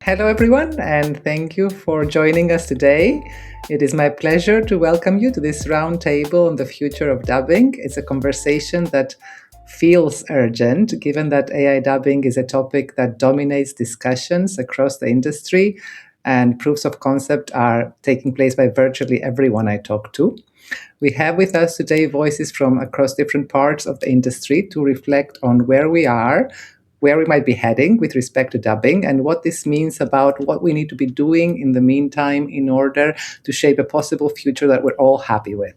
Hello, everyone, and thank you for joining us today. It is my pleasure to welcome you to this roundtable on the future of dubbing. It's a conversation that feels urgent, given that AI dubbing is a topic that dominates discussions across the industry, and proofs of concept are taking place by virtually everyone I talk to. We have with us today voices from across different parts of the industry to reflect on where we are, where we might be heading with respect to dubbing, and what this means about what we need to be doing in the meantime in order to shape a possible future that we're all happy with.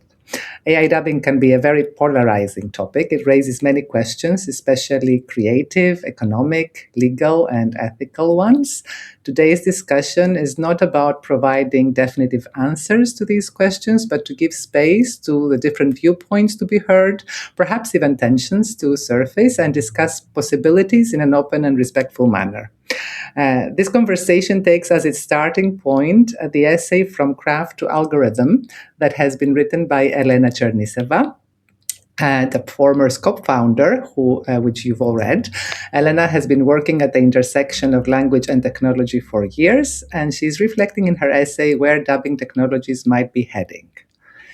AI dubbing can be a very polarizing topic. It raises many questions, especially creative, economic, legal, and ethical ones. Today's discussion is not about providing definitive answers to these questions, but to give space to the different viewpoints to be heard, perhaps even tensions to surface, and discuss possibilities in an open and respectful manner. This conversation takes as its starting point the essay From Craft to Algorithm that has been written by Elena Chernysheva, the former co-founder, which you've all read. Elena has been working at the intersection of language and technology for years, and she's reflecting in her essay where dubbing technologies might be heading.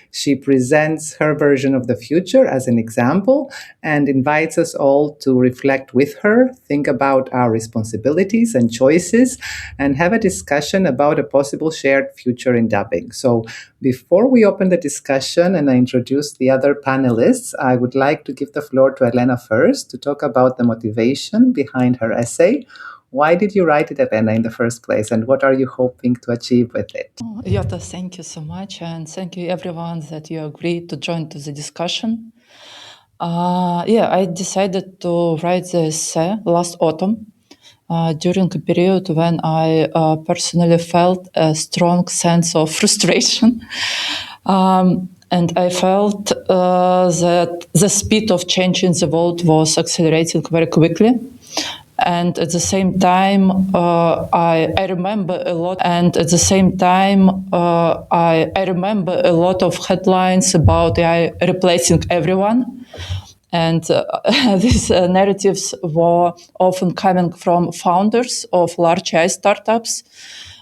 She presents her version of the future as an example and invites us all to reflect with her, think about our responsibilities and choices, and have a discussion about a possible shared future in dubbing. So before we open the discussion and I introduce the other panelists, I would like to give the floor to Elena first to talk about the motivation behind her essay. Why did you write it, Elena, in the first place, and what are you hoping to achieve with it? Yota, thank you so much, and thank you everyone that you agreed to join to the discussion. I decided to write the essay last autumn during a period when I personally felt a strong sense of frustration. And I felt that the speed of change in the world was accelerating very quickly. And at the same time, I remember a lot. And at the same time, I remember a lot of headlines about AI replacing everyone. And these narratives were often coming from founders of large AI startups.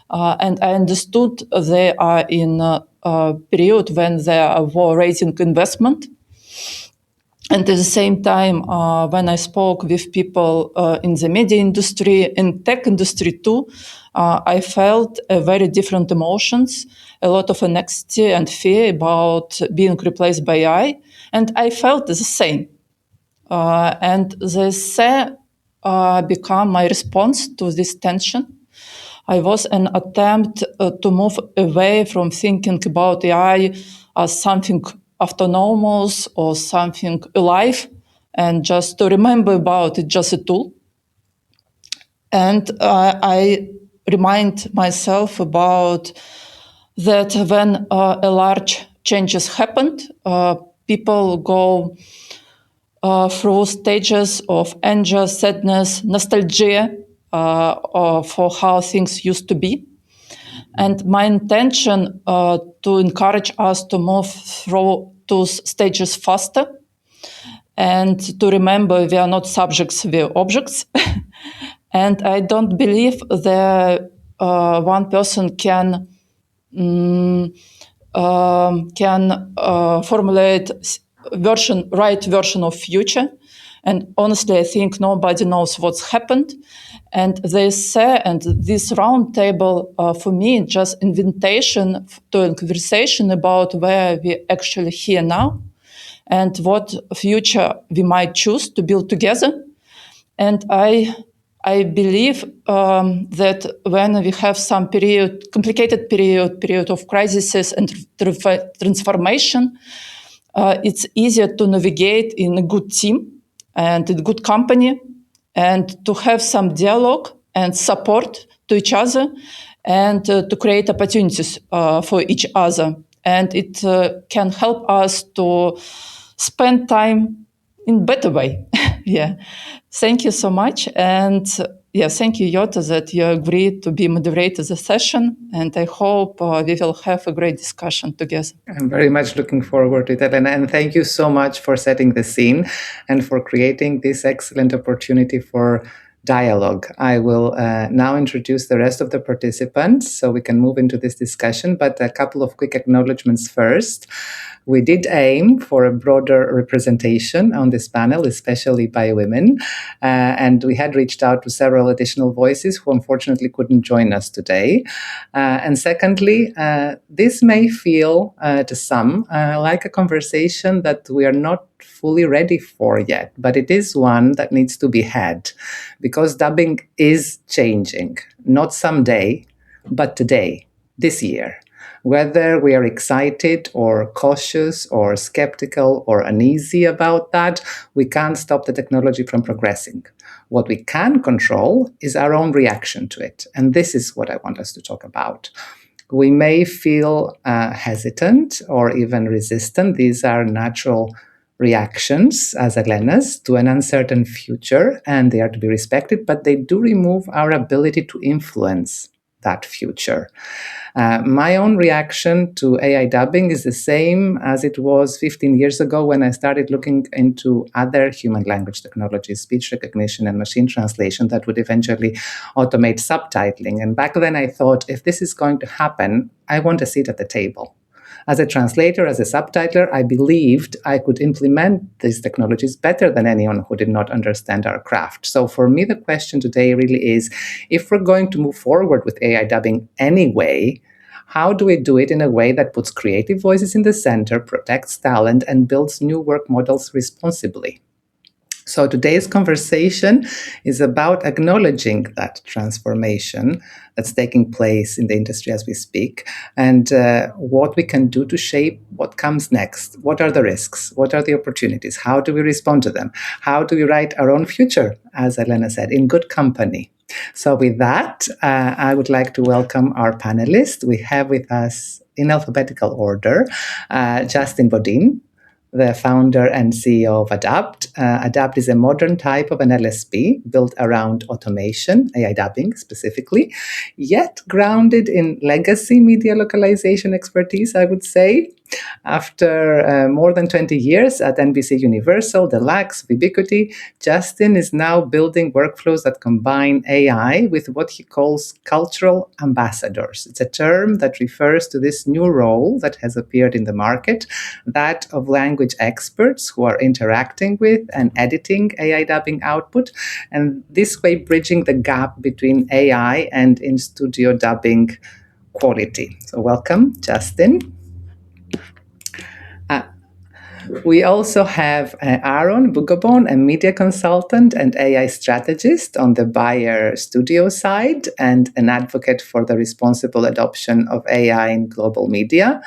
And I understood they are in a period when they were raising investment. And at the same time, when I spoke with people in the media industry, in tech industry too, I felt very different emotions, a lot of anxiety and fear about being replaced by AI. And I felt the same. And this became my response to this tension. I was an attempt to move away from thinking about AI as something autonomous or something alive, and just to remember about it, just a tool. And I remind myself about that when a large changes happened, people go through stages of anger, sadness, nostalgia for how things used to be. And my intention to encourage us to move through those stages faster and to remember we are not subjects, we are objects. And I don't believe that one person can formulate right version of future. And honestly, I think nobody knows what's happened. And this roundtable, for me, just invitation to a conversation about where we actually here now and what future we might choose to build together. And I believe that when we have some complicated period of crises and transformation, it's easier to navigate in a good team and in good company, and to have some dialogue and support to each other, and to create opportunities for each other. And it can help us to spend time in better way. Yeah. Thank you so much. And thank you, Yota, that you agreed to be moderator of the session. And I hope we will have a great discussion together. I'm very much looking forward to it, Elena. And thank you so much for setting the scene and for creating this excellent opportunity for dialogue. I will now introduce the rest of the participants so we can move into this discussion, but a couple of quick acknowledgements first. We did aim for a broader representation on this panel, especially by women, and we had reached out to several additional voices who unfortunately couldn't join us today. And secondly, this may feel to some like a conversation that we are not fully ready for yet, but it is one that needs to be had because dubbing is changing, not someday, but today, this year. Whether we are excited or cautious or skeptical or uneasy about that, we can't stop the technology from progressing. What we can control is our own reaction to it. And this is what I want us to talk about. We may feel hesitant or even resistant. These are natural reactions, as Elena's, to an uncertain future, and they are to be respected, but they do remove our ability to influence that future. My own reaction to AI dubbing is the same as it was 15 years ago when I started looking into other human language technologies, speech recognition and machine translation that would eventually automate subtitling. And back then I thought, if this is going to happen, I want a seat at the table. As a translator, as a subtitler, I believed I could implement these technologies better than anyone who did not understand our craft. So for me, the question today really is, if we're going to move forward with AI dubbing anyway, how do we do it in a way that puts creative voices in the center, protects talent, and builds new work models responsibly? So today's conversation is about acknowledging that transformation that's taking place in the industry as we speak, and what we can do to shape what comes next. What are the risks? What are the opportunities? How do we respond to them? How do we write our own future, as Elena said, in good company? So with that, I would like to welcome our panelists. We have with us, in alphabetical order, Justin Beaudin, the founder and CEO of Adapt. Adapt is a modern type of an LSP built around automation, AI dubbing specifically, yet grounded in legacy media localization expertise, I would say. After more than 20 years at NBC Universal, Deluxe, Ubiquity, Justin is now building workflows that combine AI with what he calls cultural ambassadors. It's a term that refers to this new role that has appeared in the market, that of language experts who are interacting with and editing AI dubbing output, and this way bridging the gap between AI and in-studio dubbing quality. So welcome, Justin. We also have Aaron Bhugobaun, a media consultant and AI strategist on the buyer studio side and an advocate for the responsible adoption of AI in global media.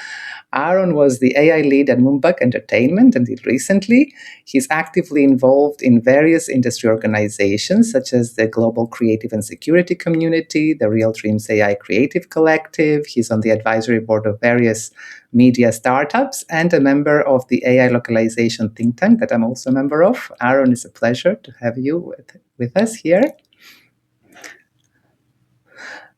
Aaron was the AI lead at Moonbug Entertainment until recently. He's actively involved in various industry organizations such as the Global Creative and Security Community, the Real Dreams AI Creative Collective. He's on the advisory board of various media startups and a member of the AI localization think tank that I'm also a member of. Aaron, it's a pleasure to have you with us here.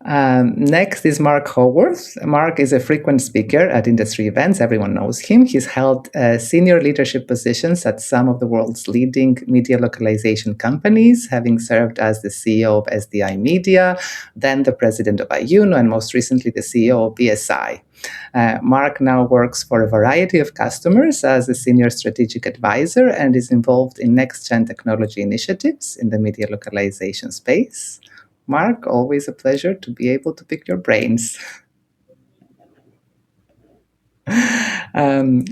Next is Mark Howorth. Mark is a frequent speaker at industry events. Everyone knows him. He's held senior leadership positions at some of the world's leading media localization companies, having served as the CEO of SDI Media, then the president of IUNO, and most recently the CEO of BSI. Mark now works for a variety of customers as a senior strategic advisor and is involved in next-gen technology initiatives in the media localization space. Mark, always a pleasure to be able to pick your brains.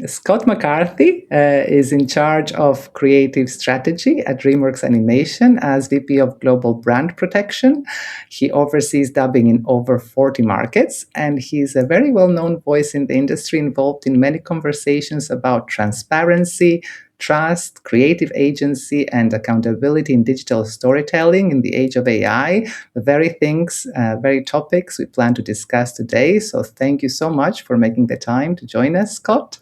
Scott McCarthy is in charge of creative strategy at DreamWorks Animation as VP of Global Brand Protection. He oversees dubbing in over 40 markets, and he's a very well-known voice in the industry, involved in many conversations about transparency, trust, creative agency, and accountability in digital storytelling in the age of AI, the very things, very topics we plan to discuss today. So thank you so much for making the time to join us, Scott.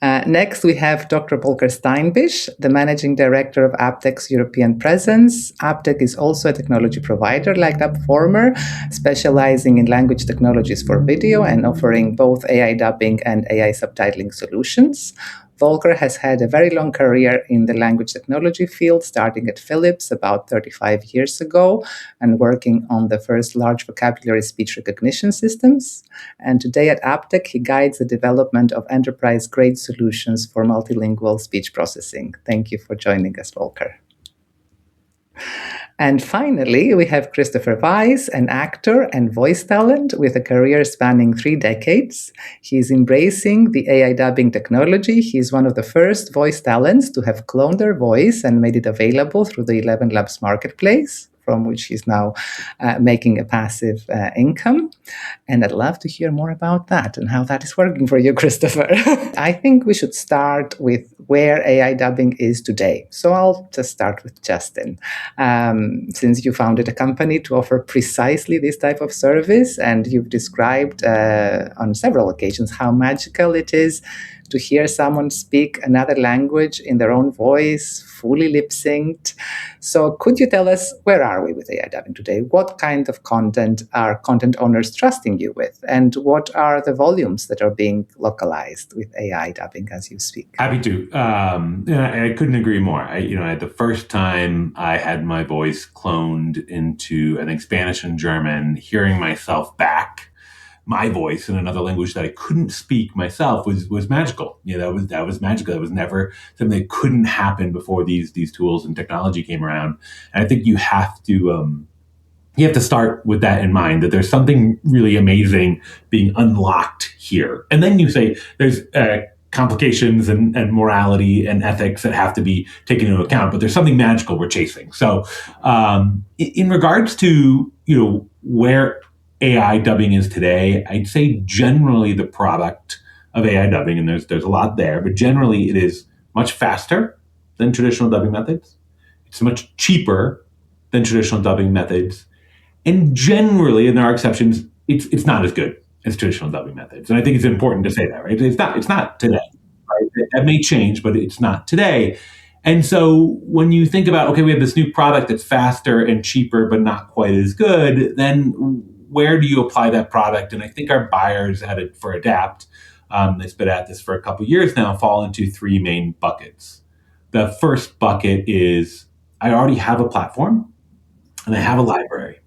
Next, we have Dr. Volker Steinbiss, the Managing Director of AppTek's European presence. AppTek is also a technology provider like Dubformer, specializing in language technologies for video and offering both AI dubbing and AI subtitling solutions. Volker has had a very long career in the language technology field, starting at Philips about 35 years ago and working on the first large vocabulary speech recognition systems. And today at AppTek, he guides the development of enterprise-grade solutions for multilingual speech processing. Thank you for joining us, Volker. And finally, we have Christoffer Weiss, an actor and voice talent with a career spanning 3 decades. He's embracing the AI dubbing technology. He's one of the first voice talents to have cloned their voice and made it available through the 11 Labs marketplace, from which he's now making a passive income. And I'd love to hear more about that and how that is working for you, Christoffer. I think we should start with where AI dubbing is today. So I'll just start with Justin. Since you founded a company to offer precisely this type of service, and you've described on several occasions how magical it is to hear someone speak another language in their own voice, fully lip-synced. So could you tell us, where are we with AI dubbing today? What kind of content are content owners trusting you with? And what are the volumes that are being localized with AI dubbing as you speak? Happy to. I couldn't agree more. At the first time I had my voice cloned into, I think, Spanish and German, hearing myself back, my voice in another language that I couldn't speak myself was magical. That was magical. That was never something that couldn't happen before these tools and technology came around. And I think you have to start with that in mind, that there's something really amazing being unlocked here. And then you say there's complications and morality and ethics that have to be taken into account, but there's something magical we're chasing. So in regards to where AI dubbing is today, I'd say generally the product of AI dubbing, and there's a lot there, but generally it is much faster than traditional dubbing methods. It's much cheaper than traditional dubbing methods. And generally, and there are exceptions, it's not as good as traditional dubbing methods. And I think it's important to say that, right? It's not today, right? That may change, but it's not today. And so when you think about, okay, we have this new product that's faster and cheaper, but not quite as good, then where do you apply that product? And I think our buyers for Adapt, they've been at this for a couple of years now, fall into 3 main buckets. The first bucket is, I already have a platform and I have a library.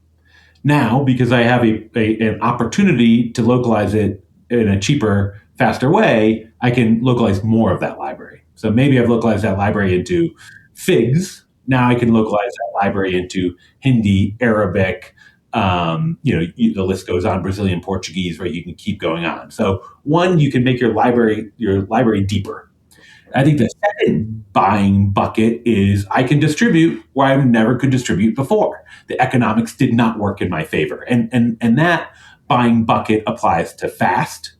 Now, because I have an opportunity to localize it in a cheaper, faster way, I can localize more of that library. So maybe I've localized that library into FIGS. Now I can localize that library into Hindi, Arabic, the list goes on, Brazilian Portuguese, right? You can keep going on. So one, you can make your library deeper. I think the second buying bucket is I can distribute where I never could distribute before. The economics did not work in my favor. And that buying bucket applies to FAST.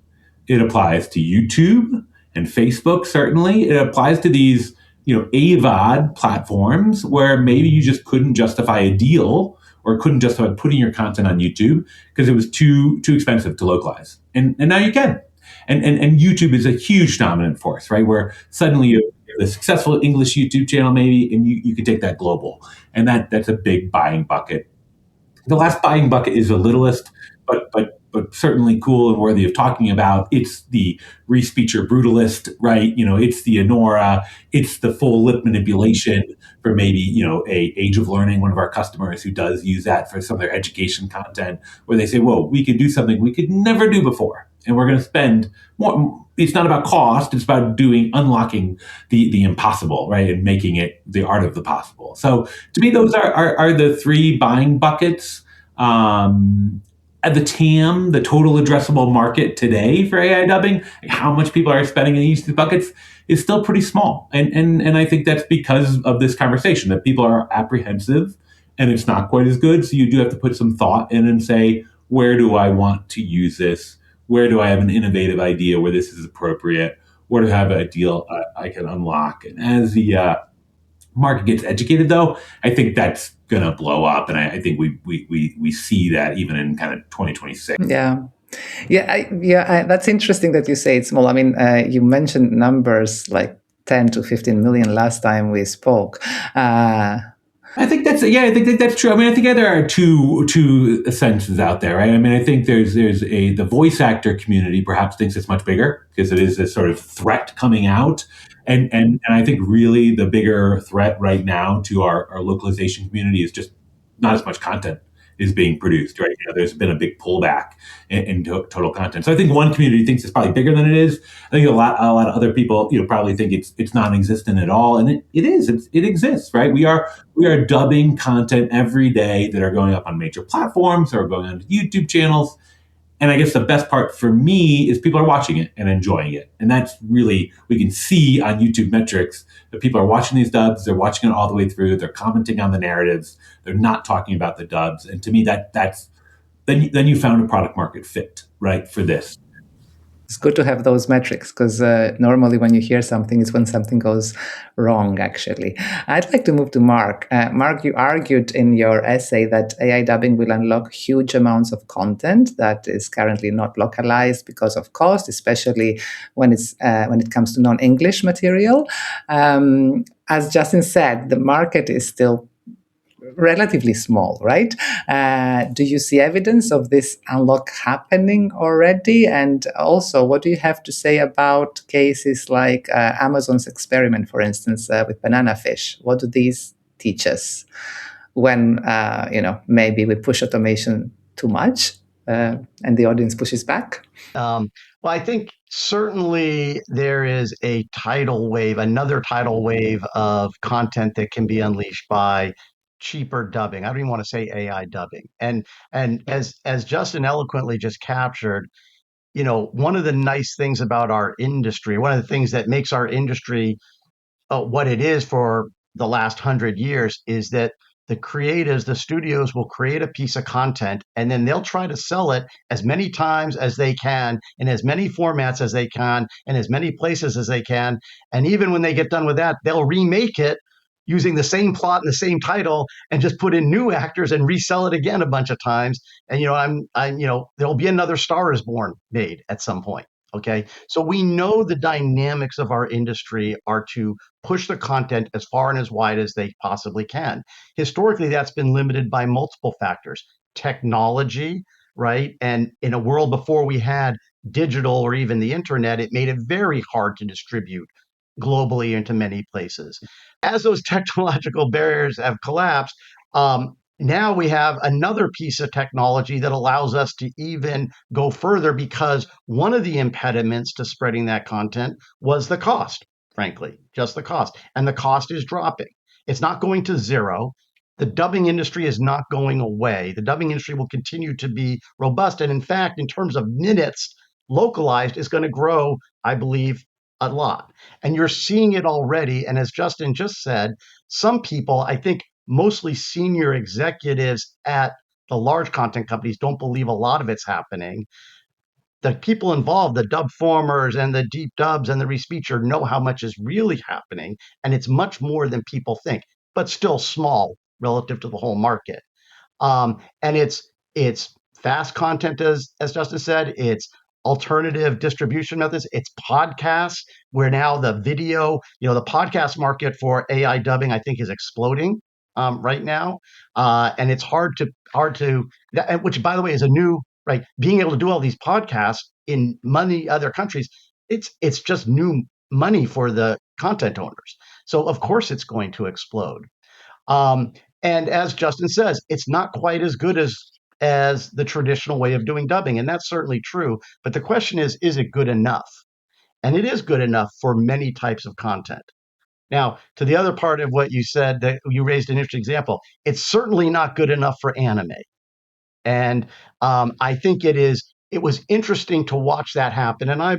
It applies to YouTube and Facebook, certainly. It applies to these, AVOD platforms where maybe you just couldn't justify a deal or couldn't justify putting your content on YouTube because it was too expensive to localize. And now you can. And YouTube is a huge dominant force, right? Where suddenly you have a successful English YouTube channel maybe, and you can take that global. And that's a big buying bucket. The last buying bucket is the littlest, but certainly cool and worthy of talking about. It's the re-speecher brutalist, right? It's the Anora, it's the full lip manipulation for maybe, a Age of Learning, one of our customers who does use that for some of their education content, where they say, whoa, we could do something we could never do before. And we're going to spend more. It's not about cost. It's about unlocking the impossible, right? And making it the art of the possible. So to me, those are the 3 buying buckets. At the TAM, the total addressable market today for AI dubbing, how much people are spending in each of these buckets is still pretty small. And I think that's because of this conversation, that people are apprehensive and it's not quite as good. So you do have to put some thought in and say, where do I want to use this? Where do I have an innovative idea where this is appropriate? Where do I have a deal I can unlock? And as the market gets educated, though, I think that's going to blow up. And I think we see that even in kind of 2026. Yeah. That's interesting that you say it's small. I mean, you mentioned numbers like 10 to 15 million last time we spoke. I think that's true. I mean, I think there are two senses out there, right? I mean, I think there's the voice actor community perhaps thinks it's much bigger because it is this sort of threat coming out, and I think really the bigger threat right now to our localization community is just not as much content is being produced, right? There's been a big pullback in total content. So I think one community thinks it's probably bigger than it is. I think a lot of other people, probably think it's non-existent at all, and it is. It exists, right? We are dubbing content every day that are going up on major platforms or going on YouTube channels. And I guess the best part for me is people are watching it and enjoying it. And that's really, we can see on YouTube metrics that people are watching these dubs, they're watching it all the way through, they're commenting on the narratives, they're not talking about the dubs. And to me, that's then you found a product market fit, right, for this. It's good to have those metrics because normally when you hear something is when something goes wrong, actually. I'd like to move to Mark. Mark, you argued in your essay that AI dubbing will unlock huge amounts of content that is currently not localized because of cost, especially when it comes to non-English material. As Justin said, the market is still relatively small, right? Do you see evidence of this unlock happening already? And also, what do you have to say about cases like Amazon's experiment, for instance, with banana fish? What do these teach us when, maybe we push automation too much and the audience pushes back? Well, I think certainly there is another tidal wave of content that can be unleashed by cheaper dubbing. I don't even want to say AI dubbing. And as Justin eloquently just captured, one of the nice things about our industry, one of the things that makes our industry what it is for the last 100 years is that the studios will create a piece of content and then they'll try to sell it as many times as they can in as many formats as they can in as many places as they can. And even when they get done with that, they'll remake it using the same plot and the same title and just put in new actors and resell it again a bunch of times. And, there'll be another Star is Born made at some point. Okay. So we know the dynamics of our industry are to push the content as far and as wide as they possibly can. Historically, that's been limited by multiple factors. Technology, right? And in a world before we had digital or even the internet, it made it very hard to distribute globally into many places. As those technological barriers have collapsed, now we have another piece of technology that allows us to even go further because one of the impediments to spreading that content was the cost, frankly, just the cost. And the cost is dropping. It's not going to zero. The dubbing industry is not going away. The dubbing industry will continue to be robust. And in fact, in terms of minutes localized, is going to grow, I believe, a lot. And you're seeing it already. And as Justin just said, some people, I think, mostly senior executives at the large content companies don't believe a lot of it's happening. The people involved, the Dubformers and the deep dubs and the respeecher know how much is really happening. And it's much more than people think, but still small relative to the whole market. And it's fast content, as Justin said. It's alternative distribution methods. It's podcasts, where now the video, the podcast market for AI dubbing, I think, is exploding right now, and it's hard to, which by the way is a new, right? Being able to do all these podcasts in many other countries, it's just new money for the content owners. So of course it's going to explode. And as Justin says, it's not quite as good as the traditional way of doing dubbing, and that's certainly true. But the question is it good enough? And it is good enough for many types of content. Now, to the other part of what you said, that you raised an interesting example, it's certainly not good enough for anime. And I think it was interesting to watch that happen. And I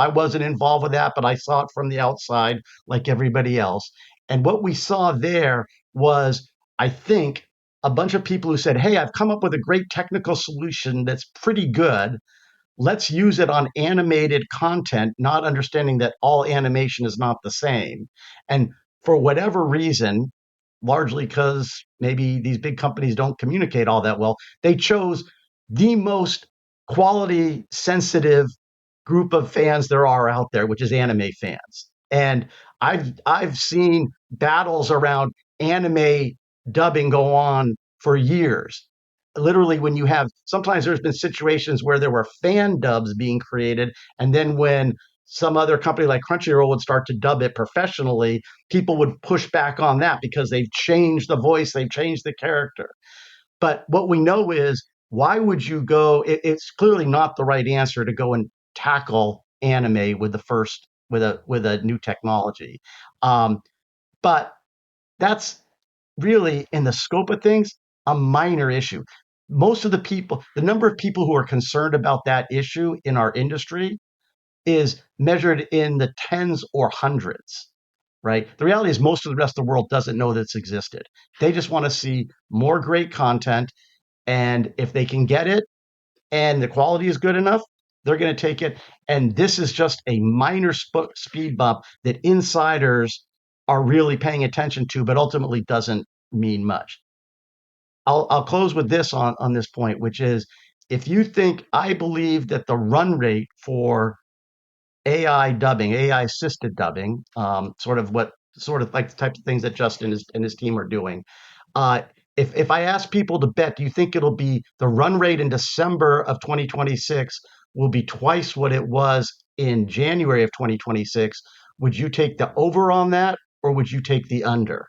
wasn't involved with that, but I saw it from the outside like everybody else. And what we saw there was, I think, a bunch of people who said, hey, I've come up with a great technical solution that's pretty good. Let's use it on animated content, not understanding that all animation is not the same. And for whatever reason, largely because maybe these big companies don't communicate all that well, they chose the most quality sensitive group of fans there are out there, which is anime fans. And I've seen battles around anime dubbing go on for years. Literally, when you have, sometimes there's been situations where there were fan dubs being created, and then when some other company like Crunchyroll would start to dub it professionally, people would push back on that because they've changed the voice, they've changed the character. But what we know is, why would you go? It's clearly not the right answer to go and tackle anime with the first with a new technology. But that's really, in the scope of things, a minor issue. Most of the people, the number of people who are concerned about that issue in our industry is measured in the tens or hundreds, right? The reality is most of the rest of the world doesn't know that it's existed. They just want to see more great content. And if they can get it and the quality is good enough, they're going to take it. And this is just a minor speed bump that insiders are really paying attention to, but ultimately doesn't mean much. I'll close with this on this point, which is, if you think, I believe that the run rate for AI dubbing, AI assisted dubbing, sort of like the types of things that Justin and his team are doing. Uh, if I ask people to bet, do you think it'll be the run rate in December of 2026 will be twice what it was in January of 2026? Would you take the over on that, or would you take the under?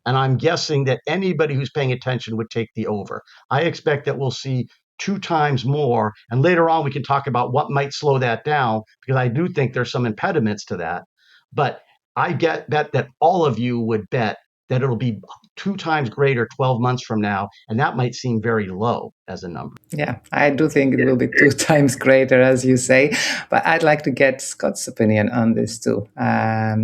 And I'm guessing that anybody who's paying attention would take the over. I expect that we'll see 2 times more. And later on, we can talk about what might slow that down, because I do think there's some impediments to that. But I bet that all of you would bet that it'll be 2 times greater 12 months from now. And that might seem very low as a number. Yeah, I do think it will be 2 times greater, as you say. But I'd like to get Scott's opinion on this too.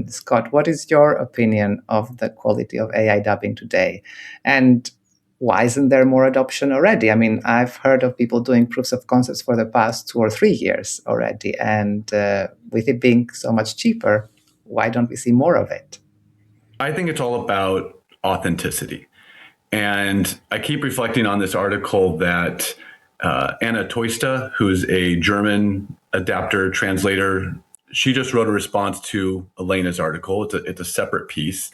Scott, what is your opinion of the quality of AI dubbing today? And why isn't there more adoption already? I mean, I've heard of people doing proofs of concepts for the past 2 or 3 years already. And with it being so much cheaper, why don't we see more of it? I think it's all about authenticity. And I keep reflecting on this article that Anna Toista, who's a German adapter, translator, she just wrote a response to Elena's article. It's a separate piece.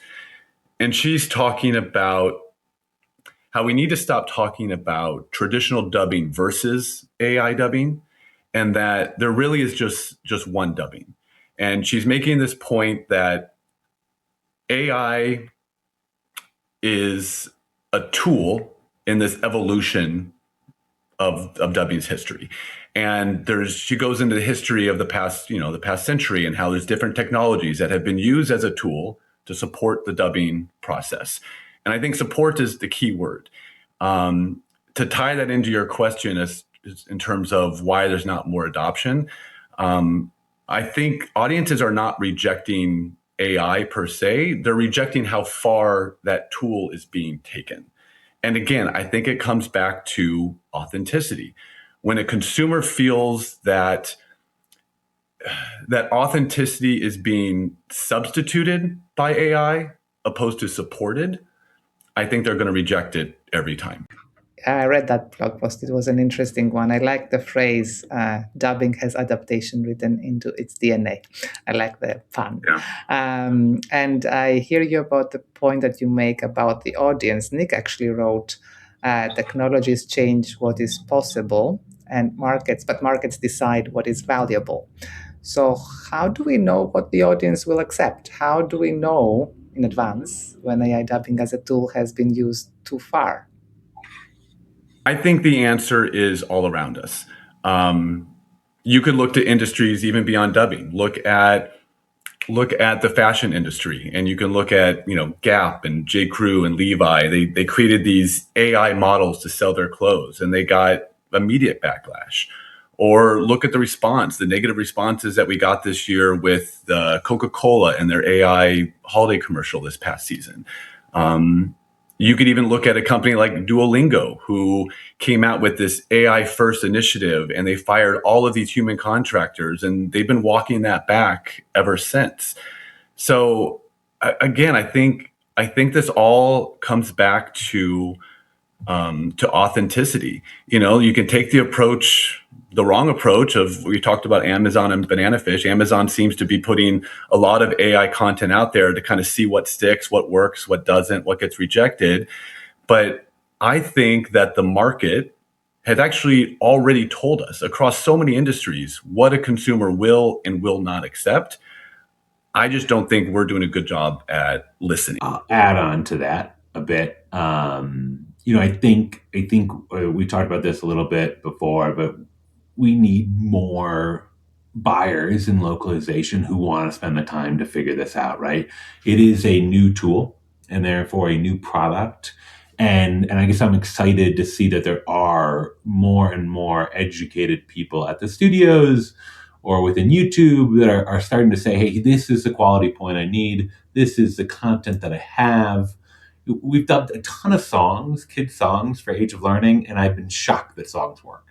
And she's talking about how we need to stop talking about traditional dubbing versus AI dubbing, and that there really is just one dubbing. And she's making this point that AI is a tool in this evolution of dubbing's history. And she goes into the history of the past century, and how there's different technologies that have been used as a tool to support the dubbing process. And I think support is the key word. To tie that into your question is in terms of why there's not more adoption, I think audiences are not rejecting AI per se. They're rejecting how far that tool is being taken. And again, I think it comes back to authenticity. When a consumer feels that authenticity is being substituted by AI opposed to supported, I think they're going to reject it every time. I read that blog post. It was an interesting one. I like the phrase, dubbing has adaptation written into its DNA. I like the pun. Yeah. And I hear you about the point that you make about the audience. Nick actually wrote, technologies change what is possible, but markets decide what is valuable. So how do we know what the audience will accept? How do we know in advance when AI dubbing as a tool has been used too far? I think the answer is all around us. You could look to industries even beyond dubbing. Look at the fashion industry, and you can look at Gap and J. Crew and Levi. They created these AI models to sell their clothes, and they got immediate backlash. Or look at the negative responses that we got this year with Coca-Cola and their AI holiday commercial this past season. You could even look at a company like Duolingo, who came out with this AI first initiative, and they fired all of these human contractors, and they've been walking that back ever since. So again, I think this all comes back to to authenticity. You can take the wrong approach of, we talked about Amazon and Banana Fish. Amazon seems to be putting a lot of AI content out there to kind of see what sticks, what works, what doesn't, what gets rejected. But I think that the market has actually already told us across so many industries what a consumer will and will not accept. I just don't think we're doing a good job at listening. I'll add on to that a bit. I think we talked about this a little bit before, but we need more buyers in localization who want to spend the time to figure this out, right? It is a new tool and therefore a new product. And I guess I'm excited to see that there are more and more educated people at the studios or within YouTube that are starting to say, hey, this is the quality point I need. This is the content that I have. We've dubbed a ton of songs, kids songs for Age of Learning, and I've been shocked that songs work.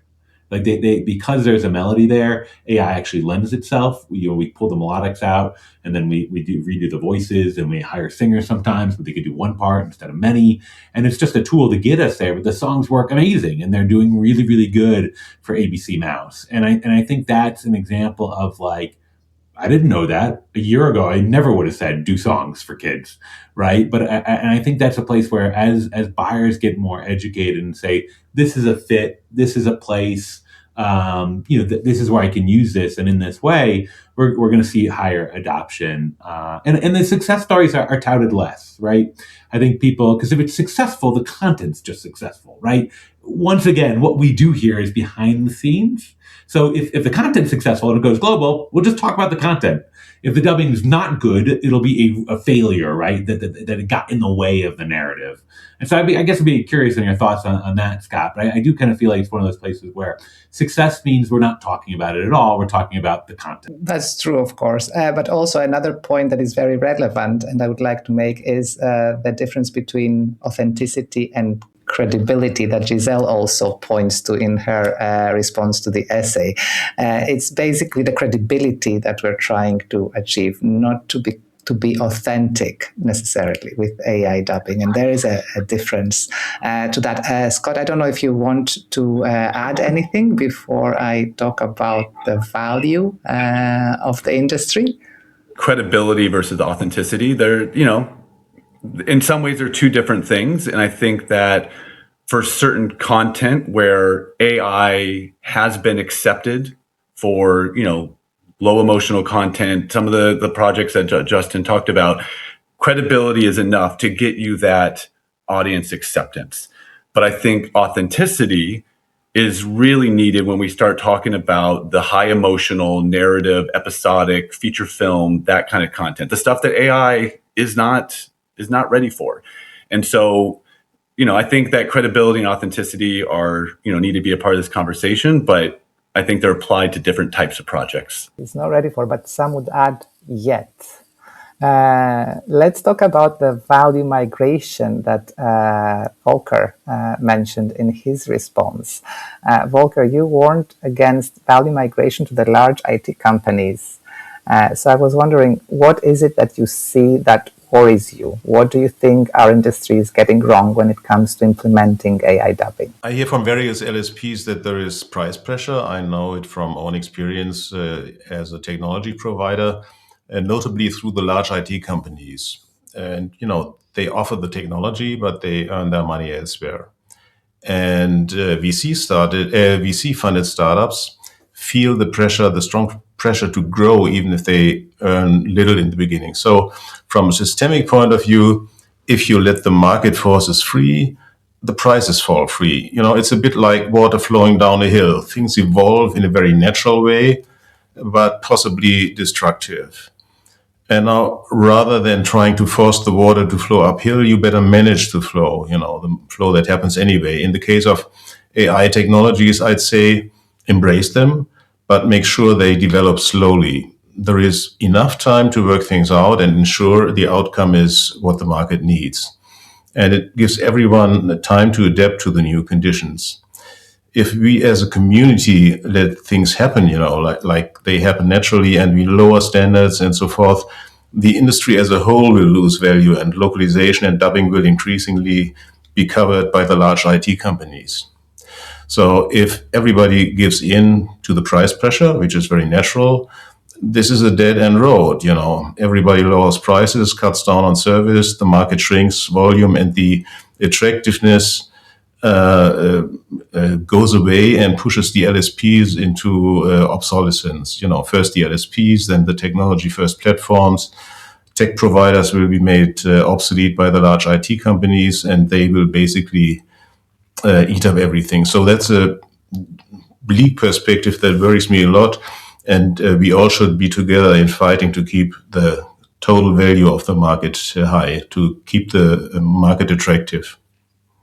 Like they because there's a melody there, AI actually lends itself. We pull the melodics out, and then we redo the voices, and we hire singers sometimes, but they could do one part instead of many. And it's just a tool to get us there. But the songs work amazing, and they're doing really, really good for ABC Mouse. And I think that's an example of like, I didn't know that a year ago. I never would have said do songs for kids, right? But I think that's a place where as buyers get more educated and say, this is a fit, this is a place, this is where I can use this, and in this way, we're going to see higher adoption. And the success stories are touted less, right? I think people, because if it's successful, the content's just successful, right? Once again, what we do here is behind the scenes. So if the content's successful and it goes global, we'll just talk about the content. If the dubbing is not good, it'll be a failure, right? That it got in the way of the narrative. And so I guess I'd be curious on your thoughts on that, Scott. But I do kind of feel like it's one of those places where success means we're not talking about it at all. We're talking about the content. That's true, of course. But also another point that is very relevant and I would like to make is the difference between authenticity and credibility that Giselle also points to in her response to the essay. It's basically the credibility that we're trying to achieve, not to be authentic necessarily with AI dubbing. And there is a difference to that. Scott, I don't know if you want to add anything before I talk about the value of the industry. Credibility versus authenticity. In some ways, they're two different things. And I think that for certain content where AI has been accepted for, low emotional content, some of the projects that Justin talked about, credibility is enough to get you that audience acceptance. But I think authenticity is really needed when we start talking about the high emotional, narrative, episodic, feature film, that kind of content, the stuff that AI is not ready for. And so, I think that credibility and authenticity need to be a part of this conversation, but I think they're applied to different types of projects. It's not ready for, but some would add yet. Let's talk about the value migration that Volker mentioned in his response. Volker, you warned against value migration to the large IT companies. So I was wondering, what is it that you see that worries you? What do you think our industry is getting wrong when it comes to implementing AI dubbing? I hear from various LSPs that there is price pressure. I know it from own experience as a technology provider, and notably through the large IT companies. And, they offer the technology, but they earn their money elsewhere. And VC-funded startups feel the strong pressure to grow, even if they earn little in the beginning. So from a systemic point of view, if you let the market forces free, the prices fall free. It's a bit like water flowing down a hill. Things evolve in a very natural way, but possibly destructive. And now, rather than trying to force the water to flow uphill, you better manage the flow, the flow that happens anyway. In the case of AI technologies, I'd say embrace them, but make sure they develop slowly. There is enough time to work things out and ensure the outcome is what the market needs. And it gives everyone the time to adapt to the new conditions. If we as a community let things happen, like they happen naturally, and we lower standards and so forth, the industry as a whole will lose value, and localization and dubbing will increasingly be covered by the large IT companies. So if everybody gives in to the price pressure, which is very natural, this is a dead end road. Everybody lowers prices, cuts down on service, the market shrinks volume, and the attractiveness goes away and pushes the LSPs into obsolescence. First the LSPs, then the technology first platforms. Tech providers will be made obsolete by the large IT companies, and they will basically eat up everything. So that's a bleak perspective that worries me a lot. And we all should be together in fighting to keep the total value of the market high, to keep the market attractive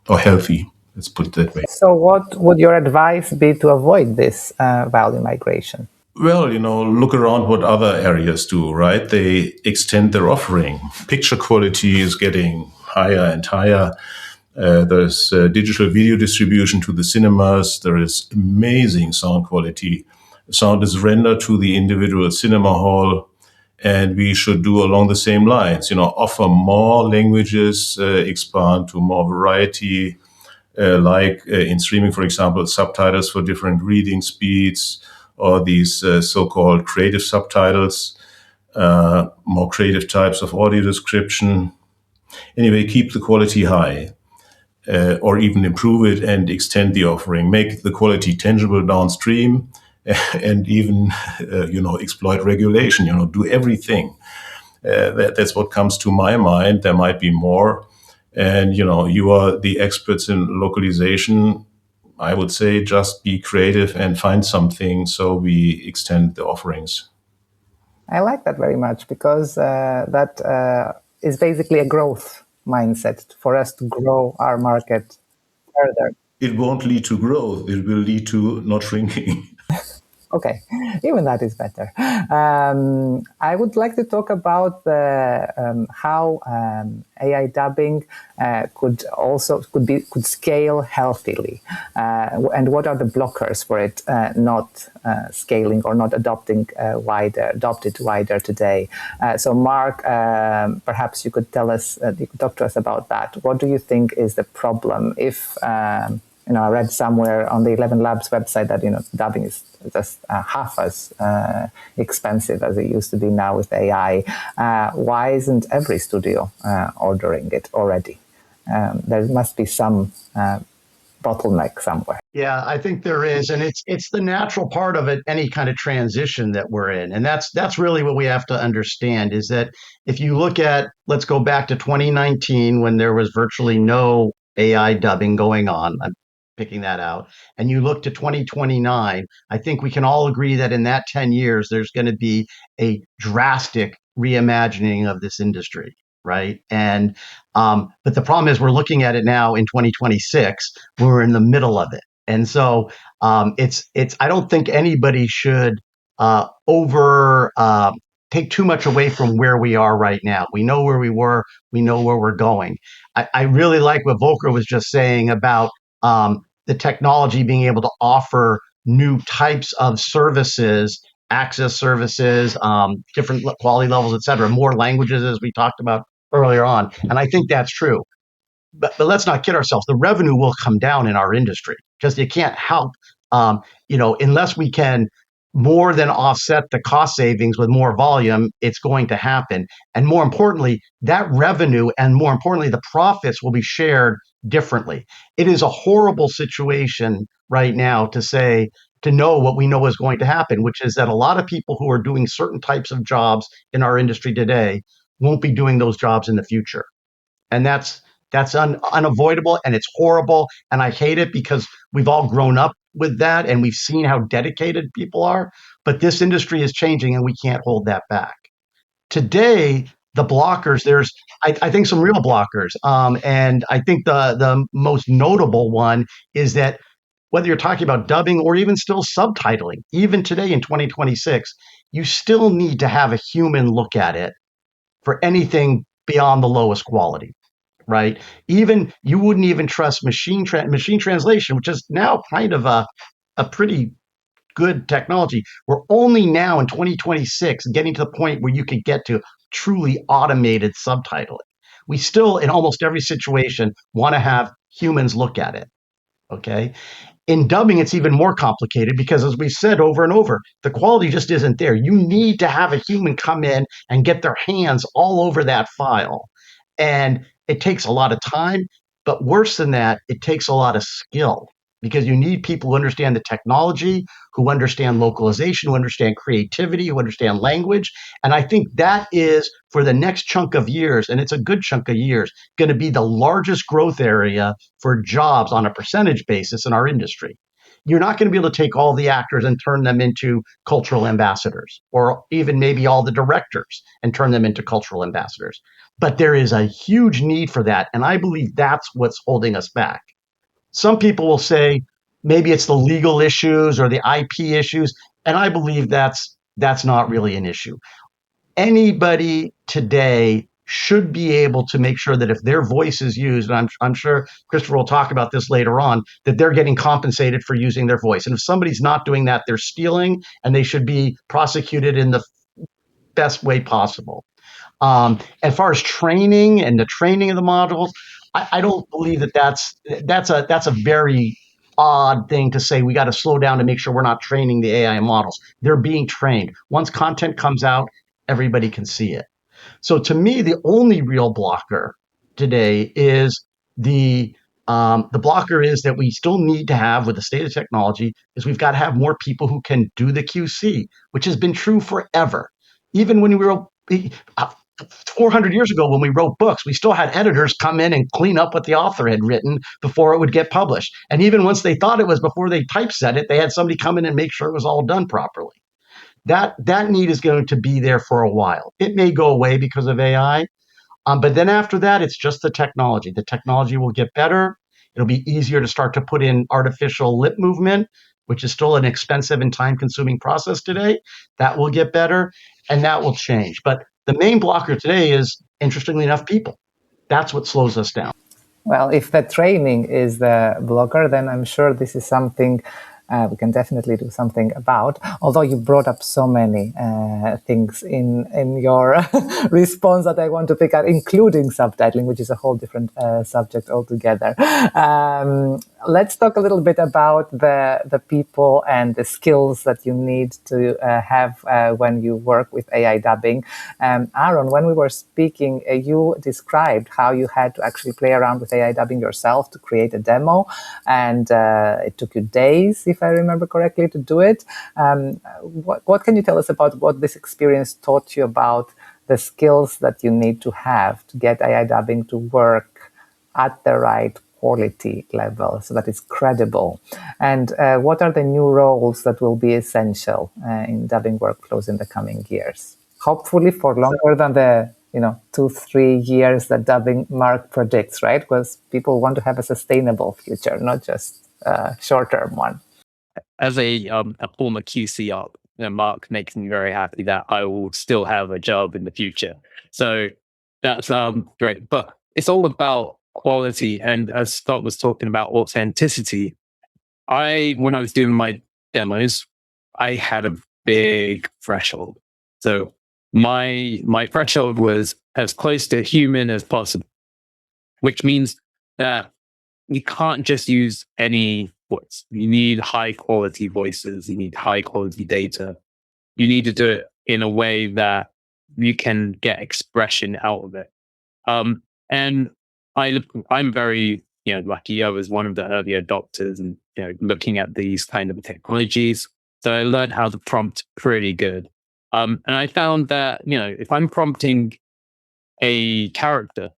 or healthy. Let's put it that way. So what would your advice be to avoid this value migration? Well, look around what other areas do, right? They extend their offering. Picture quality is getting higher and higher. There's digital video distribution to the cinemas. There is amazing sound quality. Sound is rendered to the individual cinema hall. And we should do along the same lines, offer more languages, expand to more variety, like in streaming, for example, subtitles for different reading speeds, or these so-called creative subtitles, more creative types of audio description. Anyway, keep the quality high, or even improve it and extend the offering, make the quality tangible downstream, and even, exploit regulation, do everything. That's what comes to my mind. There might be more. And, you are the experts in localization. I would say just be creative and find something so we extend the offerings. I like that very much, because that is basically a growth mindset for us to grow our market further. It won't lead to growth. It will lead to not shrinking. Okay, even that is better. I would like to talk about how AI dubbing could scale healthily, and what are the blockers for it not scaling or not adopted wider today. So, Mark, perhaps you could talk to us about that. What do you think is the problem if? I read somewhere on the 11 Labs website that dubbing is just half as expensive as it used to be now with AI. Why isn't every studio ordering it already? There must be some bottleneck somewhere. Yeah, I think there is, and it's the natural part of it. Any kind of transition that we're in, and that's really what we have to understand. Is that if you look at, let's go back to 2019 when there was virtually no AI dubbing going on. I'm picking that out. And you look to 2029, I think we can all agree that in that 10 years, there's going to be a drastic reimagining of this industry, right? And but the problem is we're looking at it now in 2026. We're in the middle of it, and so it's. I don't think anybody should take too much away from where we are right now. We know where we were. We know where we're going. I really like what Volker was just saying about the technology being able to offer new types of services, access services, different quality levels, et cetera, more languages, as we talked about earlier on. And I think that's true. But let's not kid ourselves. The revenue will come down in our industry because you can't help, unless we can more than offset the cost savings with more volume, it's going to happen. And more importantly, that revenue and more importantly, the profits will be shared differently. It is a horrible situation right now to know what we know is going to happen, which is that a lot of people who are doing certain types of jobs in our industry today won't be doing those jobs in the future. And that's unavoidable, and it's horrible. And I hate it because we've all grown up with that and we've seen how dedicated people are. But this industry is changing and we can't hold that back. Today, the blockers, there's, I think, some real blockers. And I think the most notable one is that whether you're talking about dubbing or even still subtitling, even today in 2026, you still need to have a human look at it for anything beyond the lowest quality. Right? Even you wouldn't even trust machine translation, which is now kind of a pretty good technology. We're only now in 2026 getting to the point where you could get to truly automated subtitling. We still, in almost every situation, want to have humans look at it. Okay. In dubbing, it's even more complicated because, as we've said over and over, the quality just isn't there. You need to have a human come in and get their hands all over that file. And it takes a lot of time, but worse than that, it takes a lot of skill because you need people who understand the technology, who understand localization, who understand creativity, who understand language. And I think that is, for the next chunk of years, and it's a good chunk of years, going to be the largest growth area for jobs on a percentage basis in our industry. You're not going to be able to take all the actors and turn them into cultural ambassadors, or even maybe all the directors and turn them into cultural ambassadors. But there is a huge need for that. And I believe that's what's holding us back. Some people will say maybe it's the legal issues or the IP issues. And I believe that's not really an issue. Anybody today should be able to make sure that if their voice is used, and I'm sure Christopher will talk about this later on, that they're getting compensated for using their voice. And if somebody's not doing that, they're stealing, and they should be prosecuted in the best way possible. As far as training and the training of the modules, I don't believe that's a very odd thing to say. We got to slow down to make sure we're not training the AI models. They're being trained. Once content comes out, everybody can see it. So to me, the only real blocker today is the blocker is that we still need to have, with the state of technology, is we've got to have more people who can do the QC, which has been true forever. Even when we were 400 years ago, when we wrote books, we still had editors come in and clean up what the author had written before it would get published. And even once they thought it was, before they typeset it, they had somebody come in and make sure it was all done properly. That need is going to be there for a while. It may go away because of AI, but then after that, it's just the technology. The technology will get better. It'll be easier to start to put in artificial lip movement, which is still an expensive and time-consuming process today. That will get better, and that will change. But the main blocker today is, interestingly enough, people. That's what slows us down. Well, if the training is the blocker, then I'm sure this is something we can definitely do something about. Although you brought up so many things in your response that I want to pick out, including subtitling, which is a whole different subject altogether. Let's talk a little bit about the people and the skills that you need to have when you work with AI dubbing. Aaron, when we were speaking, you described how you had to actually play around with AI dubbing yourself to create a demo, and it took you days, if I remember correctly, to do it. What can you tell us about what this experience taught you about the skills that you need to have to get AI dubbing to work at the right quality level so that it's credible? And what are the new roles that will be essential in dubbing workflows in the coming years? Hopefully for longer than the 2-3 years that dubbing Mark predicts, right? Because people want to have a sustainable future, not just a short-term one. As a former QC op, Mark makes me very happy that I will still have a job in the future. So that's great. But it's all about quality. And as Scott was talking about authenticity, when I was doing my demos, I had a big threshold. So my threshold was as close to human as possible, which means that you can't just use any voice. You need high quality voices. You need high quality data. You need to do it in a way that you can get expression out of it. And I'm very lucky. I was one of the early adopters and looking at these kind of technologies. So I learned how to prompt pretty good. And I found that if I'm prompting a character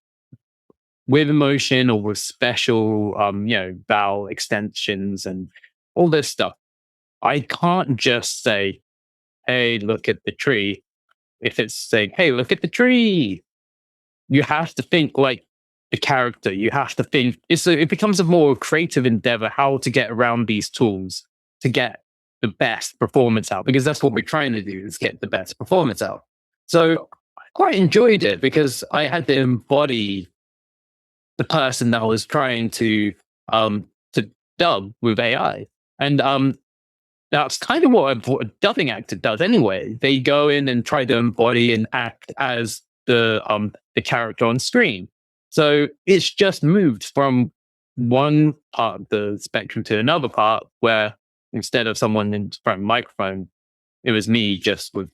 with emotion or with special, vowel extensions and all this stuff, I can't just say, "Hey, look at the tree." If it's saying, "Hey, look at the tree," you have to think like the character. You have to think. It becomes a more creative endeavor how to get around these tools to get the best performance out, because that's what we're trying to do, is get the best performance out. So I quite enjoyed it because I had to embody the person that was trying to dub with AI. And that's kind of what a dubbing actor does anyway. They go in and try to embody and act as the character on screen. So it's just moved from one part of the spectrum to another part where instead of someone in front of a microphone, it was me just with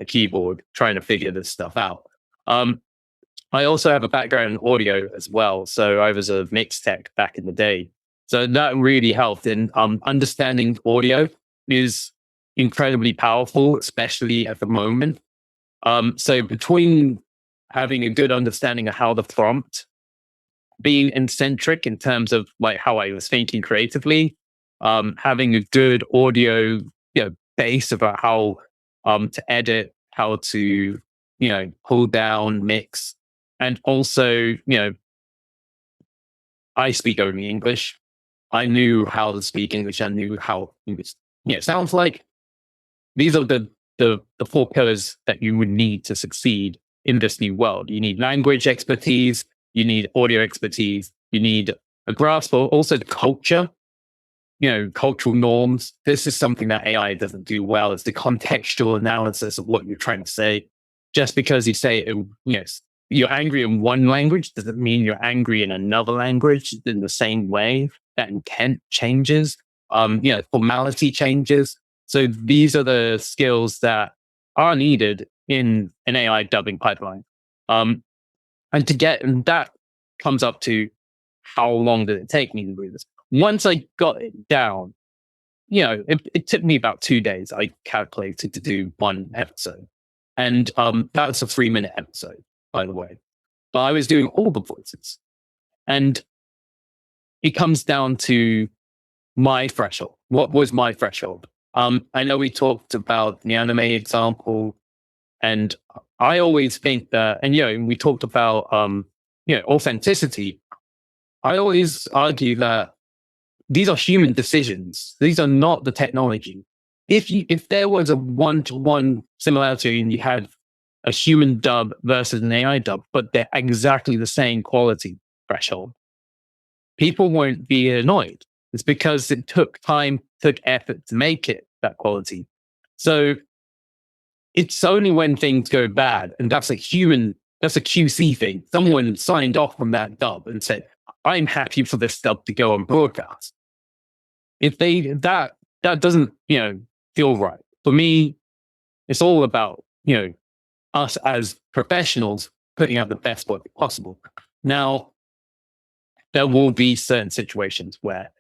a keyboard trying to figure this stuff out. I also have a background in audio as well. So I was a mix tech back in the day. So that really helped in understanding audio is incredibly powerful, especially at the moment. So between having a good understanding of how the prompt, being eccentric in terms of like how I was thinking creatively, having a good audio base about how to edit, how to pull down, mix, and also I speak only English. I knew how to speak English. I knew how English sounds like. These are the four pillars that you would need to succeed in this new world. You need language expertise, you need audio expertise, you need a grasp of also the culture, cultural norms. This is something that AI doesn't do well. It's the contextual analysis of what you're trying to say. Just because you say you're angry in one language doesn't mean you're angry in another language in the same way. That intent changes, formality changes. So these are the skills that are needed in an AI dubbing pipeline. And that comes up to how long did it take me to do this? Once I got it down, it took me about 2 days, I calculated, to do one episode. And that was a 3-minute episode, by the way. But I was doing all the voices. And it comes down to my threshold. What was my threshold? I know we talked about the anime example, and I always think that, and we talked about authenticity. I always argue that these are human decisions. These are not the technology. If there was a one-to-one similarity and you had a human dub versus an AI dub, but they're exactly the same quality threshold, people won't be annoyed. It's because it took time, took effort to make it that quality. So it's only when things go bad, and that's a QC thing. Someone signed off from that dub and said, I'm happy for this dub to go on broadcast. If that doesn't, feel right. For me, it's all about, us as professionals putting out the best work possible. Now, there will be certain situations where,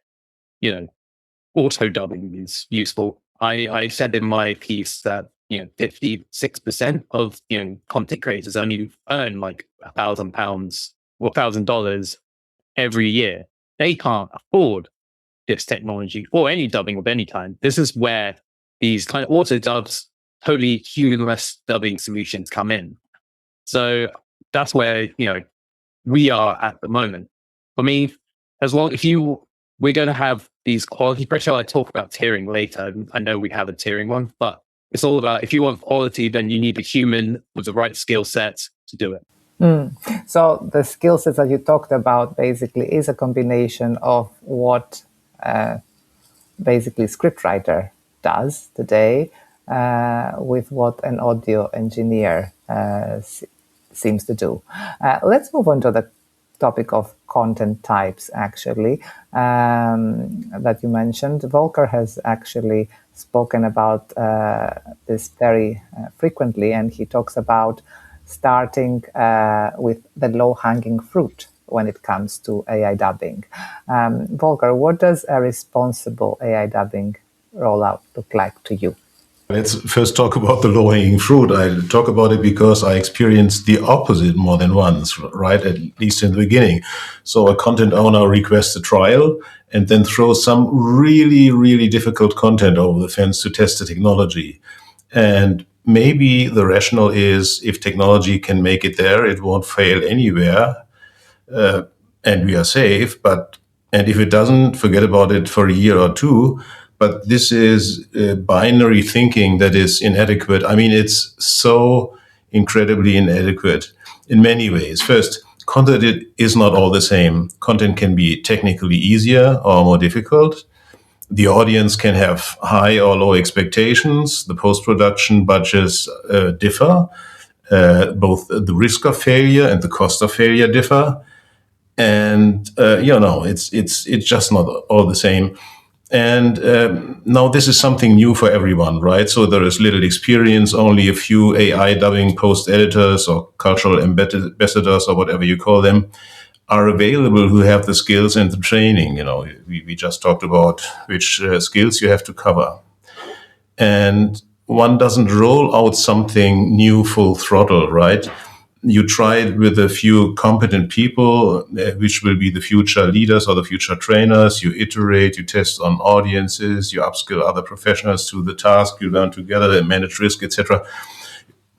auto dubbing is useful. I said in my piece that 56% of content creators only earn like £1,000 or $1,000 every year. They can't afford this technology or any dubbing of any kind. This is where these kind of auto dubs, totally humanless dubbing solutions come in. So that's where we are at the moment. For me, we're going to have these quality pressure. I talk about tiering later. I know we have a tiering one, but it's all about, if you want quality, then you need a human with the right skill sets to do it. So the skill sets that you talked about basically is a combination of what basically scriptwriter does today with what an audio engineer seems to do. Let's move on to the topic of content types, actually, that you mentioned. Volker has actually spoken about this very frequently, and he talks about starting with the low-hanging fruit when it comes to AI dubbing. Volker, what does a responsible AI dubbing rollout look like to you? Let's first talk about the low-hanging fruit. I talk about it because I experienced the opposite more than once, right? At least in the beginning. So a content owner requests a trial and then throws some really, really difficult content over the fence to test the technology. And maybe the rationale is, if technology can make it there, it won't fail anywhere, and we are safe. And if it doesn't, forget about it for a year or two. But this is binary thinking that is inadequate. I mean, it's so incredibly inadequate in many ways. First, content is not all the same. Content can be technically easier or more difficult. The audience can have high or low expectations. The post-production budgets differ. Both the risk of failure and the cost of failure differ. And it's just not all the same. And now this is something new for everyone, right? So there is little experience, only a few AI dubbing post editors or cultural ambassadors or whatever you call them are available who have the skills and the training. We just talked about which skills you have to cover. And one doesn't roll out something new full throttle, right? You try it with a few competent people, which will be the future leaders or the future trainers. You iterate, you test on audiences, you upskill other professionals to the task, you learn together and manage risk, etc.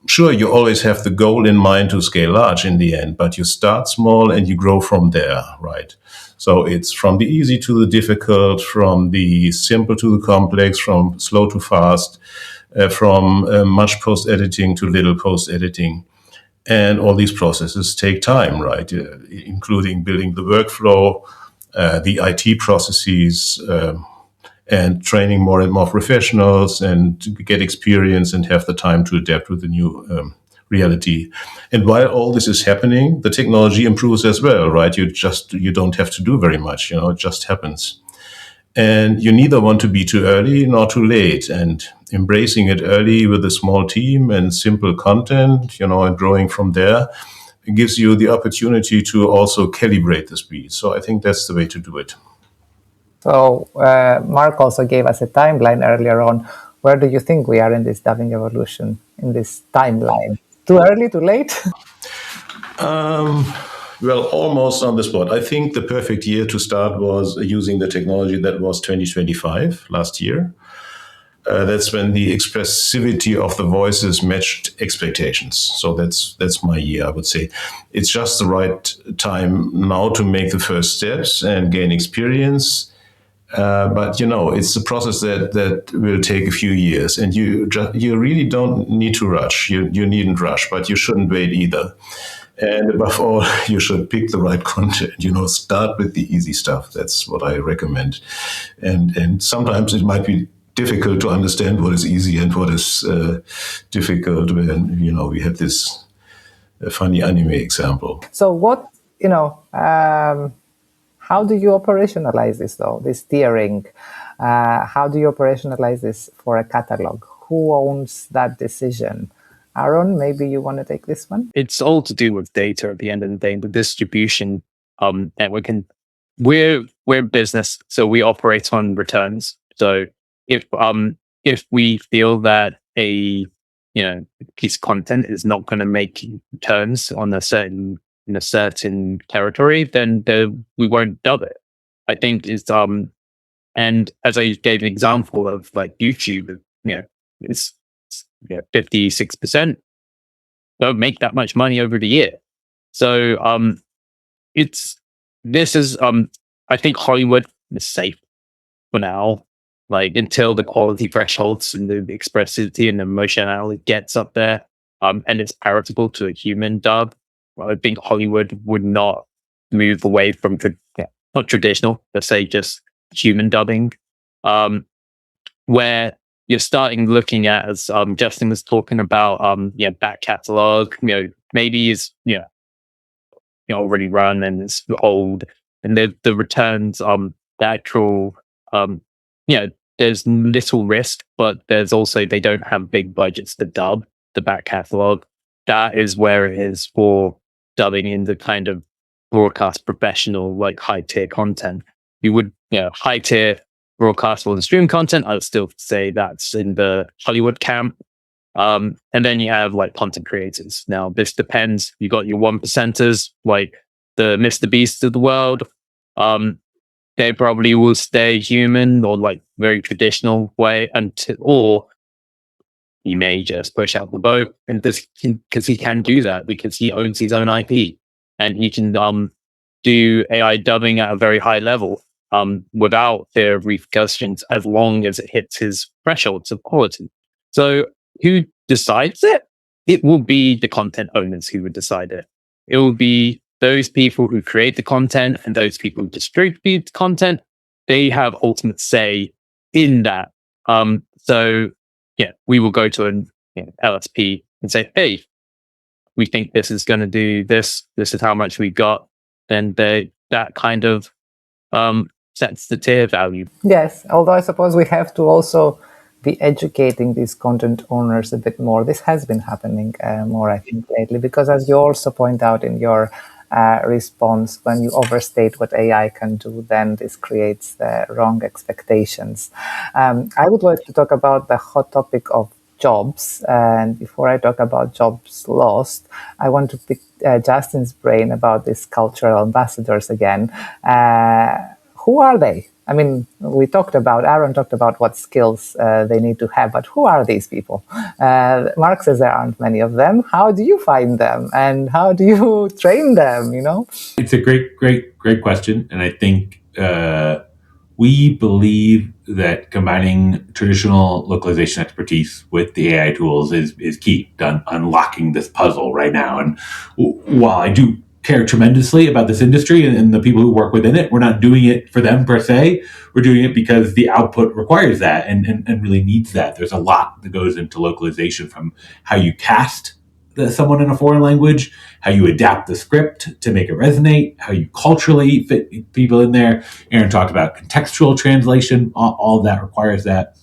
Sure, you always have the goal in mind to scale large in the end, but you start small and you grow from there, right? So it's from the easy to the difficult, from the simple to the complex, from slow to fast, from much post-editing to little post-editing. And all these processes take time, right? Including building the workflow, the IT processes, and training more and more professionals and to get experience and have the time to adapt with the new reality. And while all this is happening, the technology improves as well, right? You don't have to do very much, it just happens. And you neither want to be too early nor too late. And embracing it early with a small team and simple content, and growing from there, it gives you the opportunity to also calibrate the speed. So I think that's the way to do it. So Mark also gave us a timeline earlier on. Where do you think we are in this dubbing evolution, in this timeline? Too early, too late? Well, almost on the spot. I think the perfect year to start was using the technology that was 2025, last year. That's when the expressivity of the voices matched expectations. So that's my year, I would say. It's just the right time now to make the first steps and gain experience. But it's a process that will take a few years, and you really don't need to rush. You needn't rush, but you shouldn't wait either. And above all, you should pick the right content. Start with the easy stuff. That's what I recommend. And sometimes it might be difficult to understand what is easy and what is difficult. When we had this funny anime example. So what how do you operationalize this, though, this tiering? How do you operationalize this for a catalog? Who owns that decision? Aaron, maybe you want to take this one? It's all to do with data at the end of the day, the distribution. And we're business, so we operate on returns. So if we feel that a piece of content is not going to make returns on in a certain territory, then we won't dub it. I think it's and as I gave an example of like YouTube, it's 56% don't make that much money over the year. So I think Hollywood is safe for now, like until the quality thresholds and the expressivity and emotionality gets up there, and it's palatable to a human dub. I think Hollywood would not move away from not traditional, let's say just human dubbing, where you're starting looking at, as Justin was talking about, back catalog. Maybe is already run and it's old, and the returns, the actual, there's little risk, but there's also they don't have big budgets to dub the back catalog. That is where it is for dubbing in the kind of broadcast professional, like high tier content. You would, high tier broadcastable and stream content, I would still say that's in the Hollywood camp. And then you have like content creators. Now, this depends. You got your 1%ers, like the Mr. Beast of the world. They probably will stay human or like very traditional way or he may just push out the boat, and because he can do that because he owns his own IP and he can do AI dubbing at a very high level without their repercussions, as long as it hits his thresholds of quality. So who decides it? It will be the content owners who would decide it. It will be those people who create the content and those people who distribute the content. They have ultimate say in that. So we will go to an LSP and say, hey, we think this is going to do this. This is how much we got. then that kind of sets the tier value. Yes, although I suppose we have to also be educating these content owners a bit more. This has been happening more, I think, lately, because as you also point out in your response, when you overstate what AI can do, then this creates the wrong expectations. I would like to talk about the hot topic of jobs. And before I talk about jobs lost, I want to pick Justin's brain about these cultural ambassadors again. Who are they? I mean, Aaron talked about what skills they need to have, but who are these people? Mark says there aren't many of them. How do you find them? And how do you train them, It's a great question. And I think we believe that combining traditional localization expertise with the AI tools is key to unlocking this puzzle right now. And while I do care tremendously about this industry and the people who work within it, we're not doing it for them per se. We're doing it because the output requires that and really needs that. There's a lot that goes into localization, from how you cast someone in a foreign language, how you adapt the script to make it resonate, how you culturally fit people in there. Aaron talked about contextual translation. All of that requires that.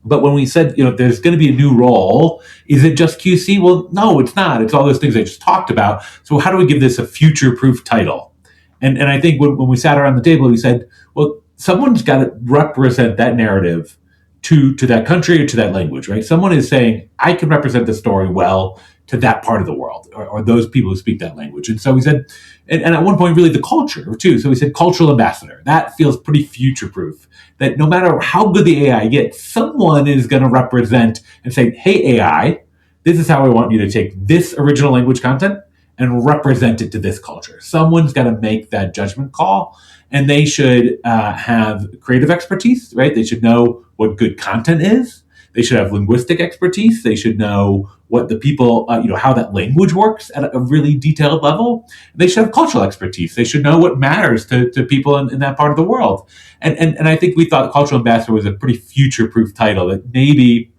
But when we said, there's going to be a new role, is it just QC? Well, no, it's not. It's all those things I just talked about. So how do we give this a future-proof title? And I think when we sat around the table, we said, well, someone's got to represent that narrative to that country or to that language, right? Someone is saying, I can represent the story well to that part of the world, or those people who speak that language. And so we said, and at one point, really the culture too. So we said cultural ambassador. That feels pretty future-proof, that no matter how good the AI gets, someone is going to represent and say, hey, AI, this is how I want you to take this original language content and represent it to this culture. Someone's got to make that judgment call, and they should have creative expertise, right? They should know what good content is. They should have linguistic expertise. They should know what the people, how that language works at a really detailed level. They should have cultural expertise. They should know what matters to people in that part of the world. And I think we thought cultural ambassador was a pretty future-proof title that maybe,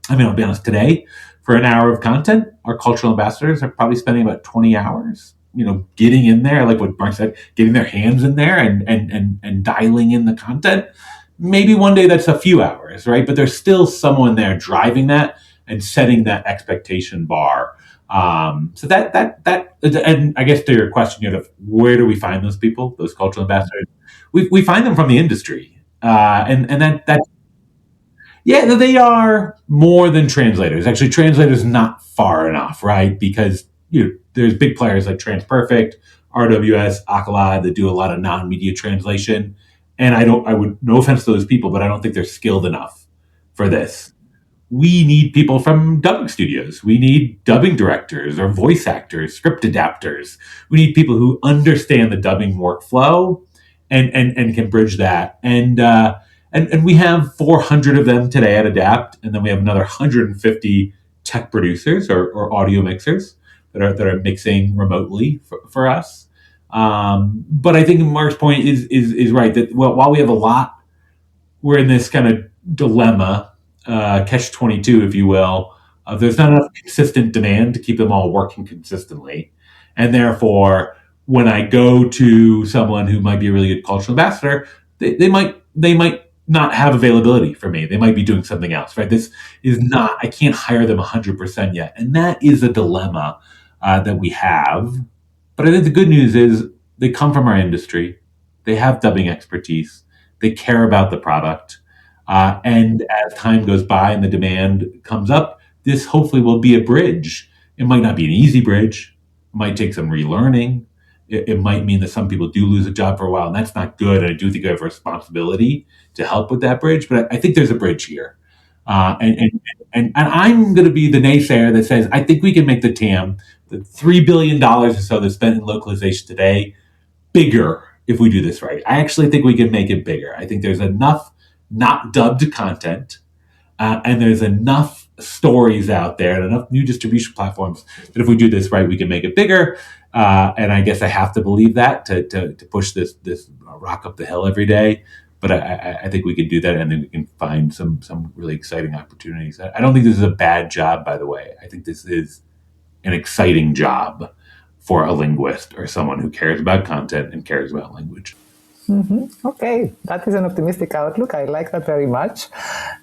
I'll be honest, today, for an hour of content, our cultural ambassadors are probably spending about 20 hours, getting in there, like what Mark said, getting their hands in there and dialing in the content. Maybe one day that's a few hours, right? But there's still someone there driving that and setting that expectation bar. So that, and I guess to your question, where do we find those people, those cultural ambassadors? We find them from the industry, and that. Yeah, they are more than translators. Actually, translators not far enough, right? Because there's big players like TransPerfect, RWS, Accolade that do a lot of non-media translation. And no offense to those people, but I don't think they're skilled enough for this. We need people from dubbing studios. We need dubbing directors or voice actors, script adapters. We need people who understand the dubbing workflow and can bridge that. And we have 400 of them today at Adapt, and then we have another 150 tech producers or audio mixers that are mixing remotely for us. But I think Mark's point is right, that while we have a lot, we're in this kind of dilemma, catch-22, if you will. There's not enough consistent demand to keep them all working consistently. And therefore, when I go to someone who might be a really good cultural ambassador, they might not have availability for me. They might be doing something else, right? This is not, I can't hire them 100% yet. And that is a dilemma that we have. But I think the good news is they come from our industry. They have dubbing expertise. They care about the product. And as time goes by and the demand comes up, this hopefully will be a bridge. It might not be an easy bridge. It might take some relearning. It might mean that some people do lose a job for a while, and that's not good. And I do think I have a responsibility to help with that bridge. But I think there's a bridge here. And I'm going to be the naysayer that says, I think we can make the TAM, the $3 billion or so that's spent in localization today, bigger if we do this right. I actually think we can make it bigger. I think there's enough not dubbed content, and there's enough stories out there and enough new distribution platforms that if we do this right, we can make it bigger. And I guess I have to believe that to push this rock up the hill every day. But I think we can do that, and then we can find some really exciting opportunities. I don't think this is a bad job, by the way. I think this is an exciting job. for a linguist or someone who cares about content and cares about language. Okay, that is an optimistic outlook. I like that very much.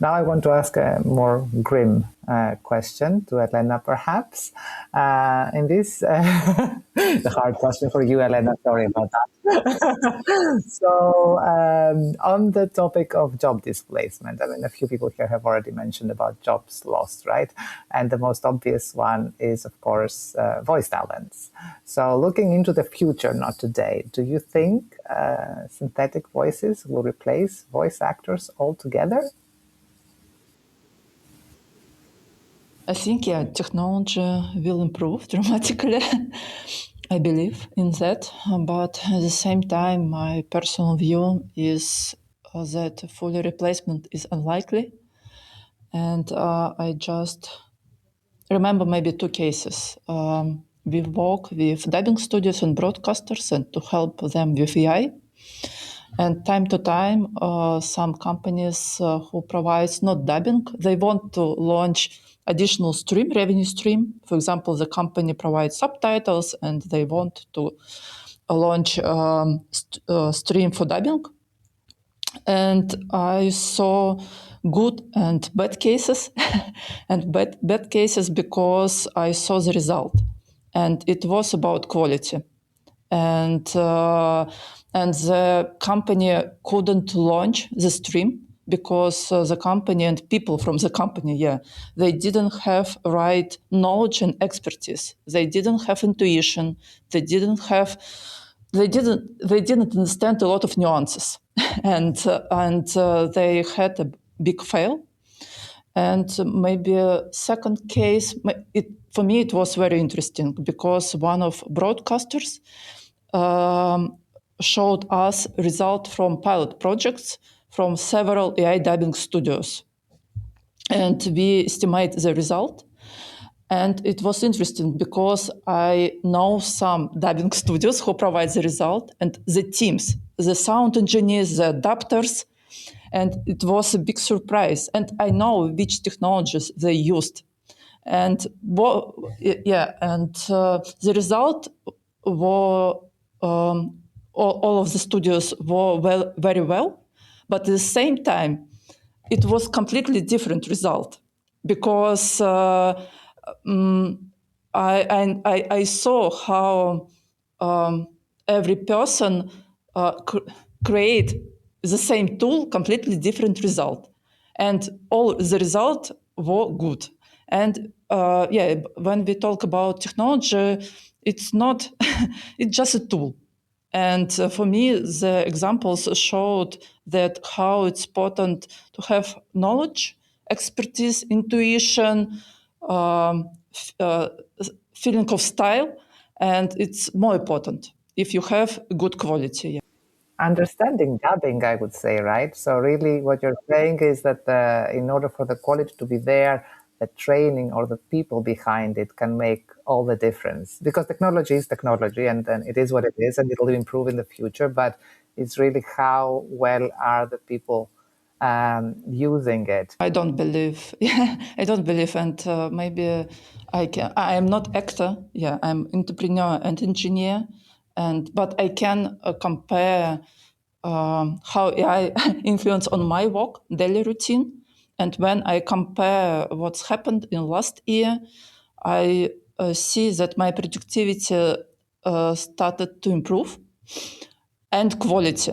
Now I want to ask a more grim question to Elena, perhaps. In this, the hard question for you, Elena, sorry about that. So, on the topic of job displacement, I mean, a few people here have already mentioned about jobs lost, right? And the most obvious one is, of course, voice talents. So, looking into the future, not today, do you think synthetic voices will replace voice actors altogether? I think, technology will improve dramatically. I believe in that. But at the same time, my personal view is that full replacement is unlikely. And I just remember maybe two cases. We work with dubbing studios and broadcasters and to help them with AI. And time to time, some companies who provides not dubbing, they want to launch additional revenue stream. For example, the company provides subtitles and they want to launch stream for dubbing. And I saw good and bad cases, and bad cases because I saw the result, and it was about quality, and the company couldn't launch the stream because the company and people from the company, they didn't have right knowledge and expertise. They didn't have intuition. They didn't understand a lot of nuances, and they had a big fail. And maybe a second case, for me it was very interesting because one of broadcasters showed us result from pilot projects from several AI dubbing studios, and we estimate the result. And it was interesting because I know some dubbing studios who provide the result, and the teams, the sound engineers, the adapters, and it was a big surprise. And I know which technologies they used. And the result were all of the studios were very well, but at the same time, it was completely different result because I saw how every person create the same tool, completely different result, and all the result were good. And when we talk about technology, it's not it's just a tool. And for me, the examples showed that how it's important to have knowledge, expertise, intuition, feeling of style, and it's more important if you have good quality. Understanding dubbing, I would say, right? So really what you're saying is that in order for the quality to be there, the training or the people behind it can make all the difference. Because technology is technology, and it is what it is, and it'll improve in the future. But it's really how well are the people using it. I don't believe. I don't believe, and maybe I am not actor. I'm entrepreneur and engineer, but I can compare how AI influence on my work, daily routine. And when I compare what's happened in last year, I see that my productivity started to improve and quality.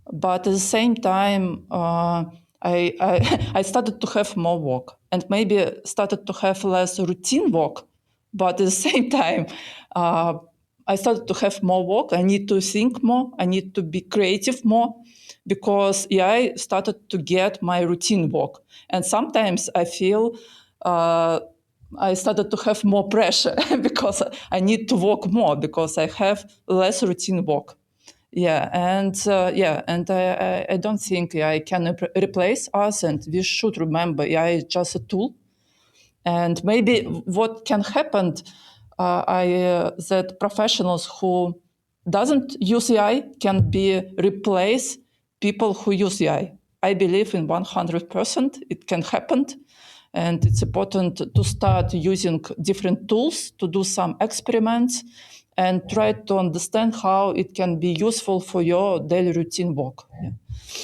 But at the same time, I started to have more work and maybe started to have less routine work. But at the same time, I started to have more work. I need to think more. I need to be creative more because I started to get my routine work. And sometimes I feel I started to have more pressure because I need to work more because I have less routine work. And I don't think AI can replace us, and we should remember AI is just a tool. And maybe what can happen, that professionals who doesn't use AI can be replace people who use AI. I believe in 100% it can happen. And it's important to start using different tools to do some experiments and try to understand how it can be useful for your daily routine work.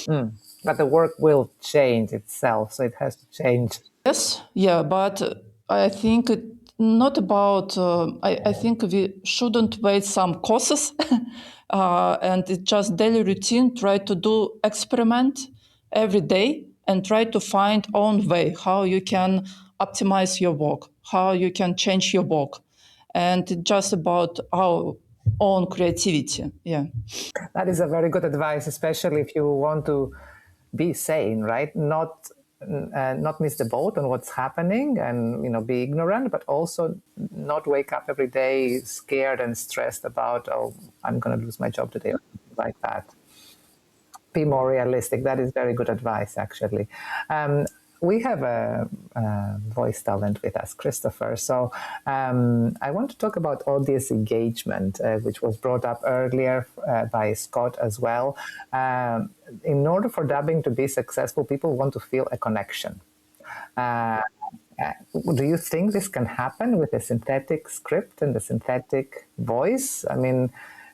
Yeah. But the work will change itself, so it has to change. Yes, yeah, but I think it not about. I think we shouldn't wait some courses, and it's just daily routine. Try to do experiment every day and try to find own way how you can optimize your work, how you can change your work, and it's just about our own creativity. Yeah. That is a very good advice, especially if you want to be sane, right? Not miss the boat on what's happening and be ignorant, but also not wake up every day scared and stressed about, oh, I'm going to lose my job today, or something like that. Be more realistic. That is very good advice, actually. We have a voice talent with us, Christoffer. So I want to talk about audience engagement, which was brought up earlier by Scott as well. In order for dubbing to be successful, people want to feel a connection. Do you think this can happen with a synthetic script and the synthetic voice? I mean,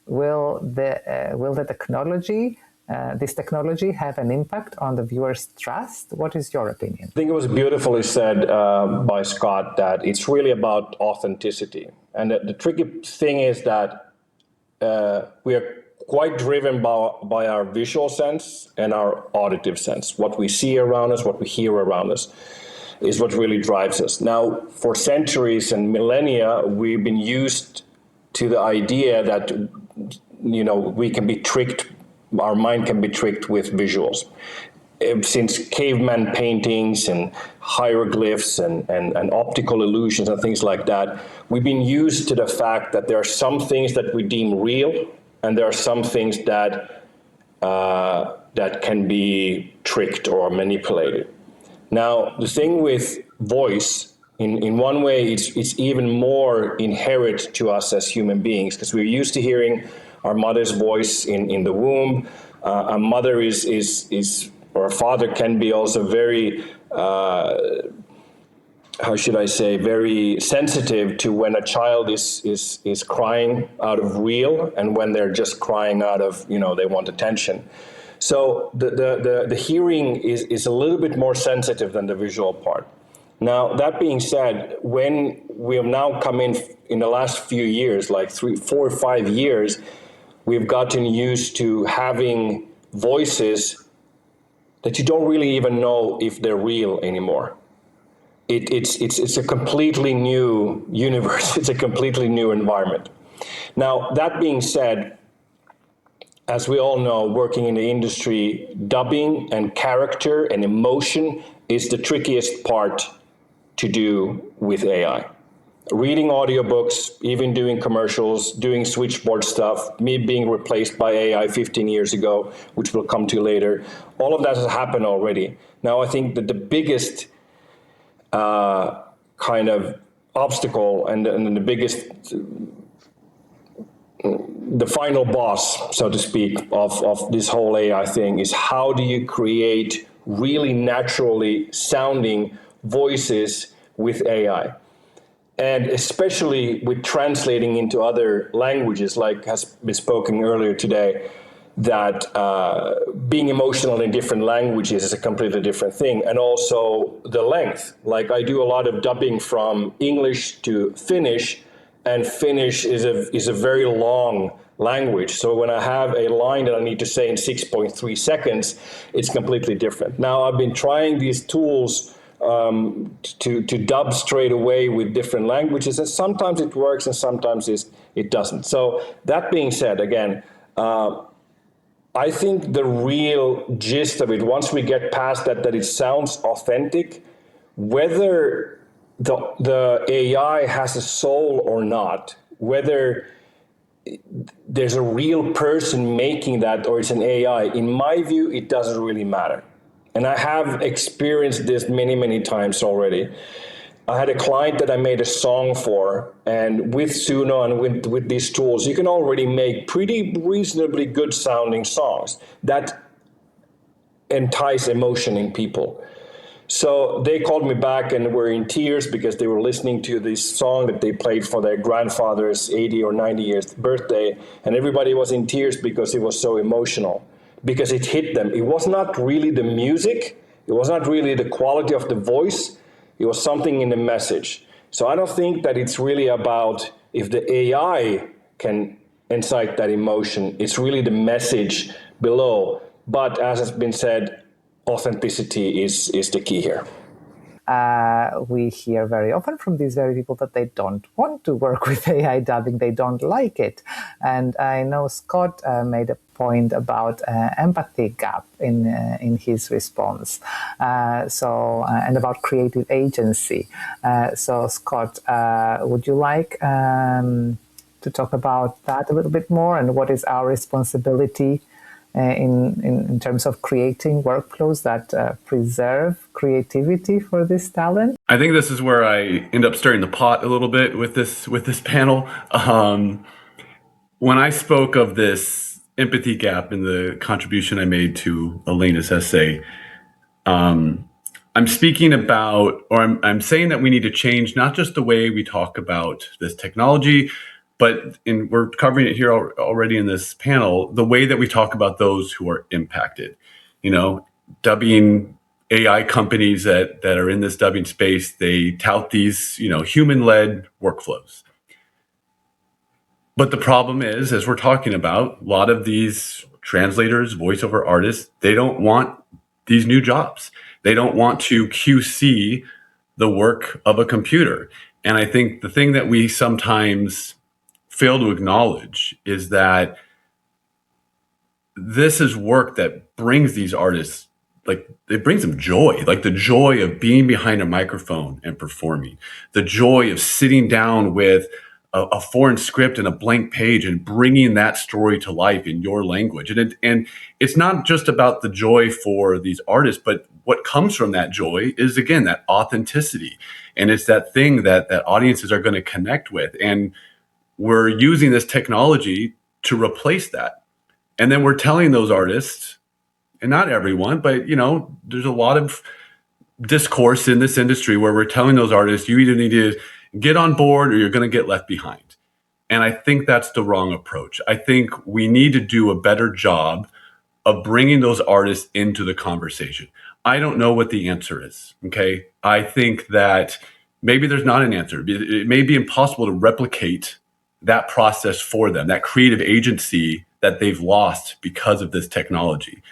will the technology this technology have an impact on the viewer's trust? What is your opinion? I think it was beautifully said by Scott that it's really about authenticity. And the tricky thing is that we are quite driven by our visual sense and our auditive sense. What we see around us, what we hear around us is what really drives us. Now, for centuries and millennia, we've been used to the idea that, we can be tricked. Our mind can be tricked with visuals. Since caveman paintings and hieroglyphs and optical illusions and things like that, we've been used to the fact that there are some things that we deem real, and there are some things that that can be tricked or manipulated. Now, the thing with voice, in one way, it's even more inherent to us as human beings, because we're used to hearing our mother's voice in the womb. A mother or a father can be also very, very sensitive to when a child is crying out of real and when they're just crying out of, they want attention. So the hearing is a little bit more sensitive than the visual part. Now, that being said, when we have now come in the last few years, like 3, 4, 5 years, we've gotten used to having voices that you don't really even know if they're real anymore. It's a completely new universe. It's a completely new environment. Now, that being said, as we all know, working in the industry, dubbing and character and emotion is the trickiest part to do with AI. Reading audiobooks, even doing commercials, doing switchboard stuff, me being replaced by AI 15 years ago, which we'll come to later, all of that has happened already. Now, I think that the biggest kind of obstacle and the biggest, the final boss, so to speak, of this whole AI thing is how do you create really naturally sounding voices with AI? And especially with translating into other languages, like has been spoken earlier today, that being emotional in different languages is a completely different thing. And also the length. Like I do a lot of dubbing from English to Finnish, and Finnish is a very long language. So when I have a line that I need to say in 6.3 seconds, it's completely different. Now I've been trying these tools to dub straight away with different languages, and sometimes it works and sometimes it doesn't. So that being said, again, I think the real gist of it, once we get past that it sounds authentic, whether the AI has a soul or not, whether there's a real person making that or it's an AI, in my view, it doesn't really matter. And I have experienced this many, many times already. I had a client that I made a song for, and with Suno and with these tools, you can already make pretty reasonably good sounding songs that entice emotion in people. So they called me back and were in tears because they were listening to this song that they played for their grandfather's 80 or 90th birthday. And everybody was in tears because it was so emotional, because it hit them. It was not really the music. It was not really the quality of the voice. It was something in the message. So I don't think that it's really about if the AI can incite that emotion. It's really the message below. But as has been said, authenticity is the key here. We hear very often from these very people that they don't want to work with AI dubbing, they don't like it. And I know Scott made a point about empathy gap in his response. And about creative agency. So Scott, would you like to talk about that a little bit more, and what is our responsibility in terms of creating workflows that preserve creativity for this talent? I think this is where I end up stirring the pot a little bit with this panel. When I spoke of this empathy gap in the contribution I made to Elena's essay, I'm speaking about, or I'm saying that we need to change not just the way we talk about this technology, but we're covering it here already in this panel, the way that we talk about those who are impacted. Dubbing AI companies that are in this dubbing space, they tout these, human-led workflows. But the problem is, as we're talking about, a lot of these translators, voiceover artists, they don't want these new jobs. They don't want to QC the work of a computer. And I think the thing that we sometimes fail to acknowledge is that this is work that brings these artists, like, it brings them joy, like the joy of being behind a microphone and performing, the joy of sitting down with a foreign script and a blank page and bringing that story to life in your language. And it's not just about the joy for these artists, but what comes from that joy is, again, that authenticity. And it's that thing that audiences are going to connect with. And we're using this technology to replace that. And then we're telling those artists, and not everyone, but there's a lot of discourse in this industry where we're telling those artists, you either need to get on board or you're going to get left behind. And I think that's the wrong approach. I think we need to do a better job of bringing those artists into the conversation. I don't know what the answer is. Okay. I think that maybe there's not an answer. It may be impossible to replicate that process for them, that creative agency that they've lost because of this technology.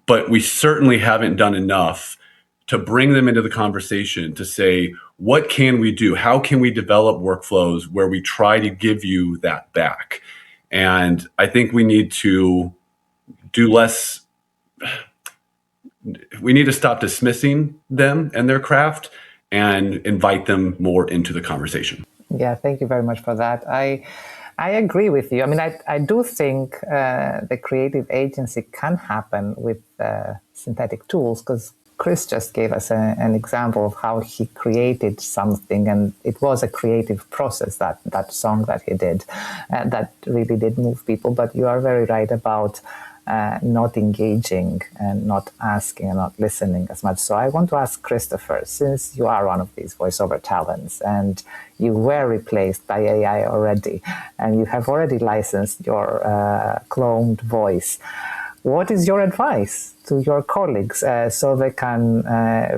But we certainly haven't done enough to bring them into the conversation to say, what can we do? How can we develop workflows where we try to give you that back? And I think we need to do less. We need to stop dismissing them and their craft and invite them more into the conversation. Yeah, thank you very much for that. I agree with you. I mean, I do think the creative agency can happen with synthetic tools, because Chris just gave us an example of how he created something, and it was a creative process, that song that he did, that really did move people. But you are very right about not engaging and not asking and not listening as much. So I want to ask Christoffer, since you are one of these voiceover talents and you were replaced by AI already, and you have already licensed your cloned voice, what is your advice to your colleagues so they can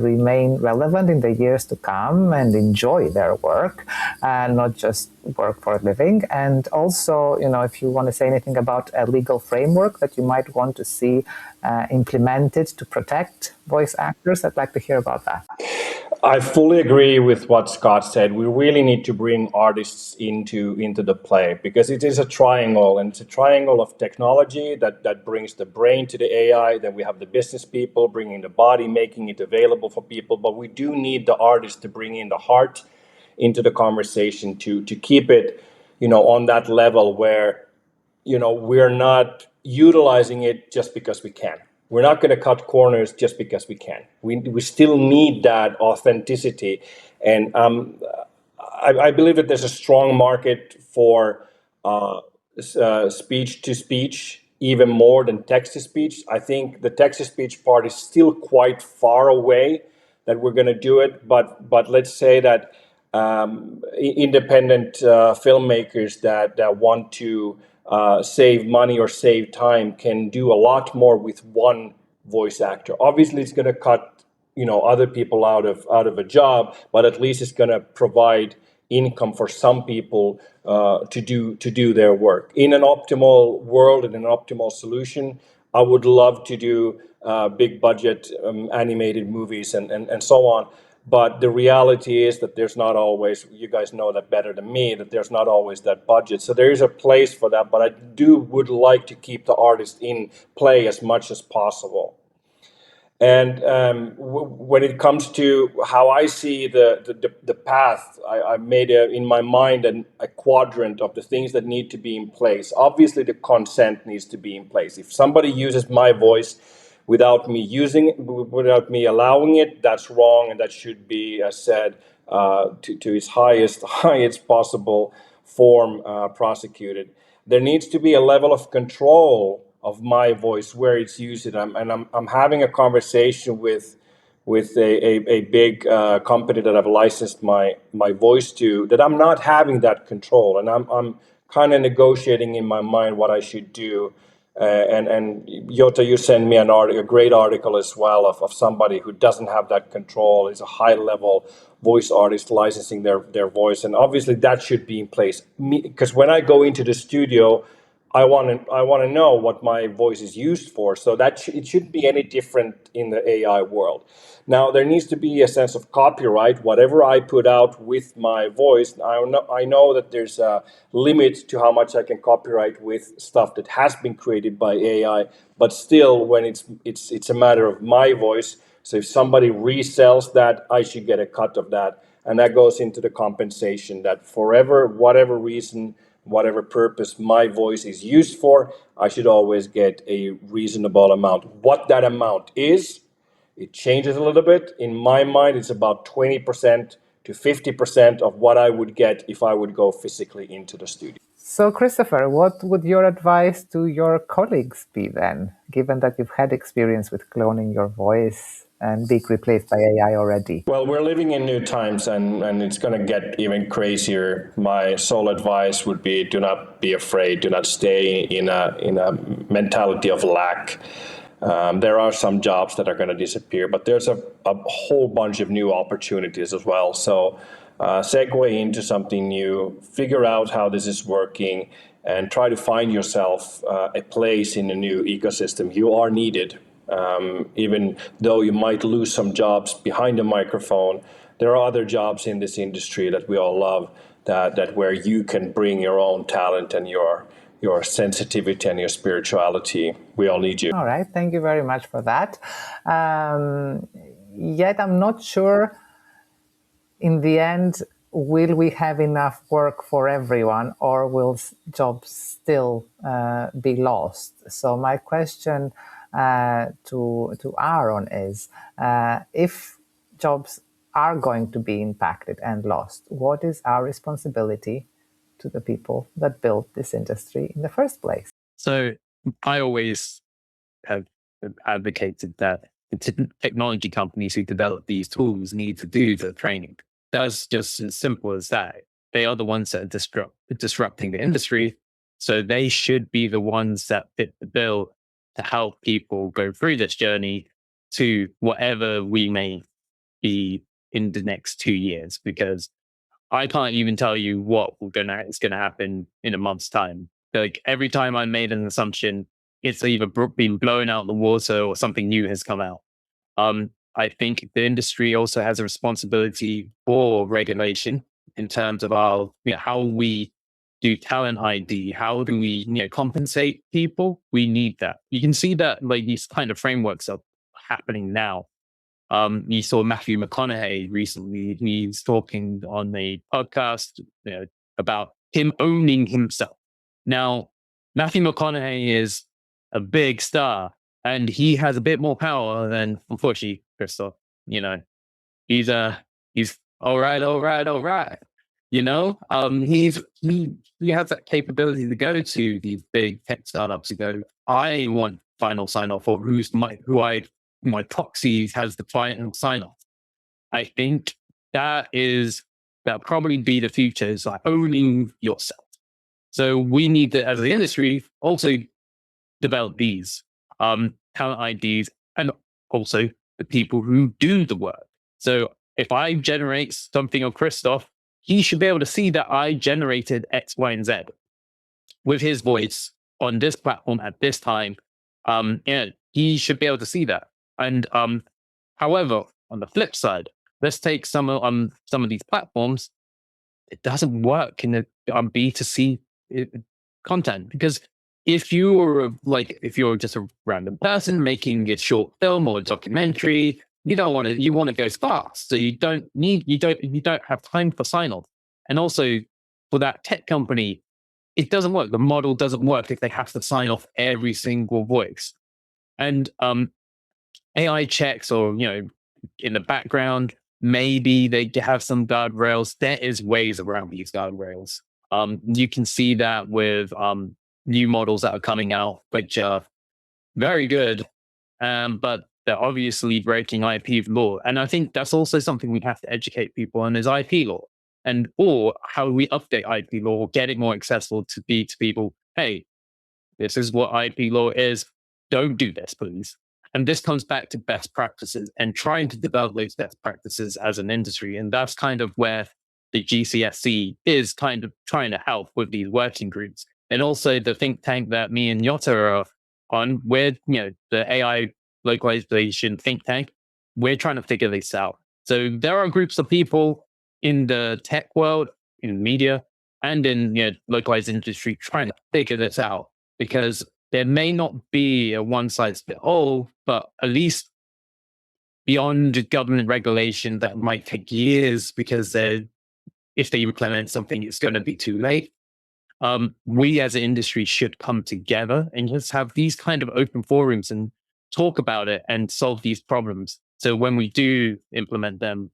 remain relevant in the years to come and enjoy their work, not just work for a living? And also, if you want to say anything about a legal framework that you might want to see implemented to protect voice actors, I'd like to hear about that. I fully agree with what Scott said. We really need to bring artists into the play, because it is a triangle, and it's a triangle of technology that brings the brain to the AI. Then we have the business people bringing the body, making it available for people. But we do need the artist to bring in the heart into the conversation to keep it, on that level where, we're not utilizing it just because we can. We're not going to cut corners just because we can. We still need that authenticity. And I believe that there's a strong market for speech to speech, even more than text to speech. I think the text to speech part is still quite far away that we're going to do it, but let's say that independent filmmakers that want to save money or save time can do a lot more with one voice actor. Obviously, it's going to cut other people out of a job, but at least it's going to provide income for some people to do their work. In an optimal world, in an optimal solution, I would love to do big budget animated movies and so on. But the reality is that there's not always, you guys know that better than me, that there's not always that budget. So there is a place for that, but I would like to keep the artist in play as much as possible. And when it comes to how I see the path, I made in my mind a quadrant of the things that need to be in place. Obviously, the consent needs to be in place. If somebody uses my voice without me without me allowing it, that's wrong, and that should be said to its highest possible form prosecuted. There needs to be a level of control of my voice where it's used. I'm having a conversation with a big company that I've licensed my voice to, that I'm not having that control, and I'm kind of negotiating in my mind what I should do. And Yota, you sent me a great article as well of somebody who doesn't have that control, is a high-level voice artist licensing their voice, and obviously that should be in place. Because when I go into the studio, I want to know what my voice is used for, so that it shouldn't be any different in the AI world. Now, there needs to be a sense of copyright. Whatever I put out with my voice, I know that there's a limit to how much I can copyright with stuff that has been created by AI. But still, when it's a matter of my voice, so if somebody resells that, I should get a cut of that, and that goes into the compensation. That forever, whatever reason, whatever purpose my voice is used for, I should always get a reasonable amount. What that amount is, it changes a little bit. In my mind, it's about 20% to 50% of what I would get if I would go physically into the studio. So, Christoffer, what would your advice to your colleagues be then, given that you've had experience with cloning your voice and being replaced by AI already? Well, we're living in new times, and it's going to get even crazier. My sole advice would be: do not be afraid. Do not stay in a mentality of lack. There are some jobs that are going to disappear, but there's a whole bunch of new opportunities as well. So segue into something new, figure out how this is working, and try to find yourself a place in a new ecosystem. You are needed. Even though you might lose some jobs behind the microphone, there are other jobs in this industry that we all love, that where you can bring your own talent and your sensitivity and your spirituality. We all need you. All right, thank you very much for that. Yet I'm not sure in the end, will we have enough work for everyone, or will jobs still be lost? So my question to Aaron is, if jobs are going to be impacted and lost, what is our responsibility to the people that built this industry in the first place? So I always have advocated that the technology companies who develop these tools need to do the training. That's just as simple as that. They are the ones that are disrupting the industry. So they should be the ones that fit the bill to help people go through this journey to whatever we may be in the next 2 years, because I can't even tell you what is going to happen in a month's time. Like every time I made an assumption, it's either been blown out the water or something new has come out. I think the industry also has a responsibility for regulation in terms of our, how we do talent ID, how do we, compensate people. We need that. You can see that like these kind of frameworks are happening now. You saw Matthew McConaughey recently. He's talking on a podcast about him owning himself. Now, Matthew McConaughey is a big star, and he has a bit more power than, unfortunately, Christoph. He's all right. He has that capability to go to these big tech startups to go, I want final sign off, or my proxy has the final sign off. I think that'll probably be the future, is like owning yourself. So we need to, as the industry, also develop these talent IDs, and also the people who do the work. So if I generate something of Christoph, he should be able to see that I generated X, Y, and Z with his voice on this platform at this time. He should be able to see that. And however, on the flip side, let's take some of these platforms. It doesn't work in the B2C content, because if you're just a random person making a short film or a documentary, you want to go fast. So you don't have time for sign off. And also for that tech company, it doesn't work. The model doesn't work if they have to sign off every single voice. And AI checks, or in the background, maybe they have some guardrails. There is ways around these guardrails. You can see that with new models that are coming out, which are very good, but they're obviously breaking IP law. And I think that's also something we have to educate people on, is IP law, or how we update IP law, get it more accessible to people. Hey, this is what IP law is. Don't do this, please. And this comes back to best practices and trying to develop those best practices as an industry. And that's kind of where the GCSC is kind of trying to help with these working groups. And also the think tank that me and Yota are on, with the AI localization think tank, we're trying to figure this out. So there are groups of people in the tech world, in media, and in localized industry trying to figure this out, because there may not be a one-size-fits-all, but at least beyond government regulation that might take years, because if they implement something, it's going to be too late. We as an industry should come together and just have these kind of open forums and talk about it and solve these problems. So when we do implement them,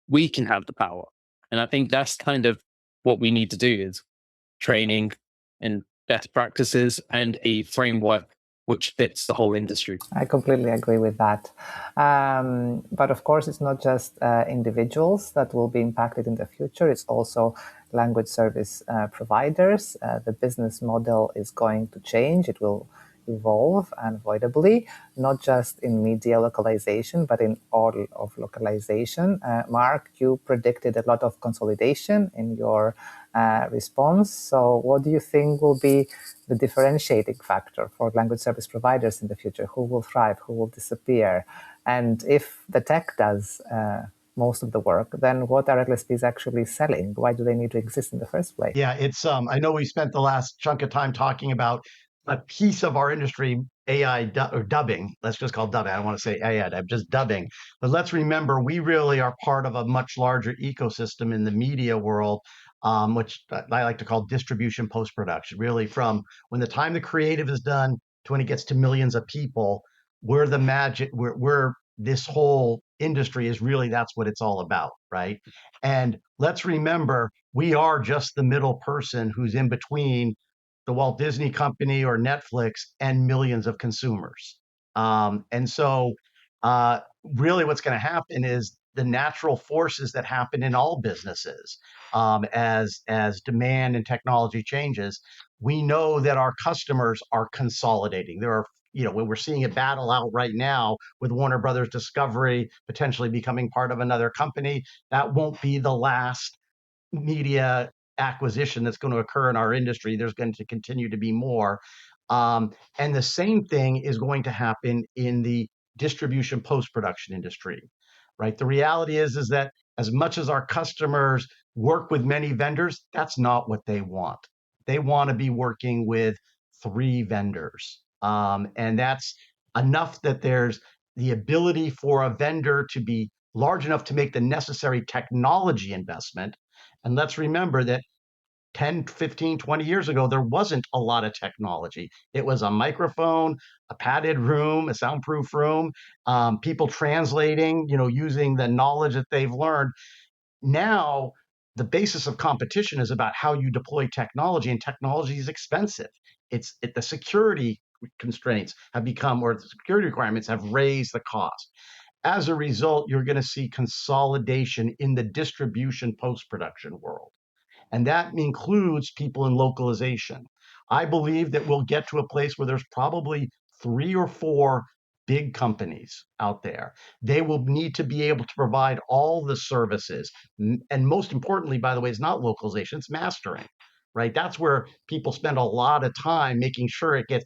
we can have the power. And I think that's kind of what we need to do, is training and best practices and a framework which fits the whole industry. I completely agree with that. But of course, it's not just individuals that will be impacted in the future. It's also language service providers. The business model is going to change. It will evolve unavoidably, not just in media localization, but in all of localization. Mark, you predicted a lot of consolidation in your response. So what do you think will be the differentiating factor for language service providers in the future? Who will thrive? Who will disappear? And if the tech does most of the work, then what are LSPs actually selling? Why do they need to exist in the first place? Yeah, it's I know we spent the last chunk of time talking about a piece of our industry, AI or dubbing. Let's just call it dubbing. I don't want to say AI, I'm just dubbing. But let's remember, we really are part of a much larger ecosystem in the media world, which I like to call distribution post-production. Really, from when the time the creative is done to when it gets to millions of people, we're the magic. We're this whole industry is really, that's what it's all about, right? And let's remember, we are just the middle person who's in between the Walt Disney Company or Netflix and millions of consumers. And so really what's going to happen is the natural forces that happen in all businesses as demand and technology changes. We know that our customers are consolidating. There are, when we're seeing a battle out right now with Warner Brothers Discovery potentially becoming part of another company, that won't be the last media acquisition that's going to occur in our industry. There's going to continue to be more. And the same thing is going to happen in the distribution post-production industry, right? The reality is that as much as our customers work with many vendors, that's not what they want. They want to be working with 3 vendors. And that's enough that there's the ability for a vendor to be large enough to make the necessary technology investment. And let's remember that 10, 15, 20 years ago, there wasn't a lot of technology. It was a microphone, a padded room, a soundproof room, people translating, using the knowledge that they've learned. Now, the basis of competition is about how you deploy technology, and technology is expensive. The security constraints have become, or the security requirements have raised the cost. as a result, you're going to see consolidation in the distribution post-production world. And that includes people in localization. I believe that we'll get to a place where there's probably 3 or 4 big companies out there. They will need to be able to provide all the services. And most importantly, by the way, it's not localization, it's mastering, right? That's where people spend a lot of time making sure it gets,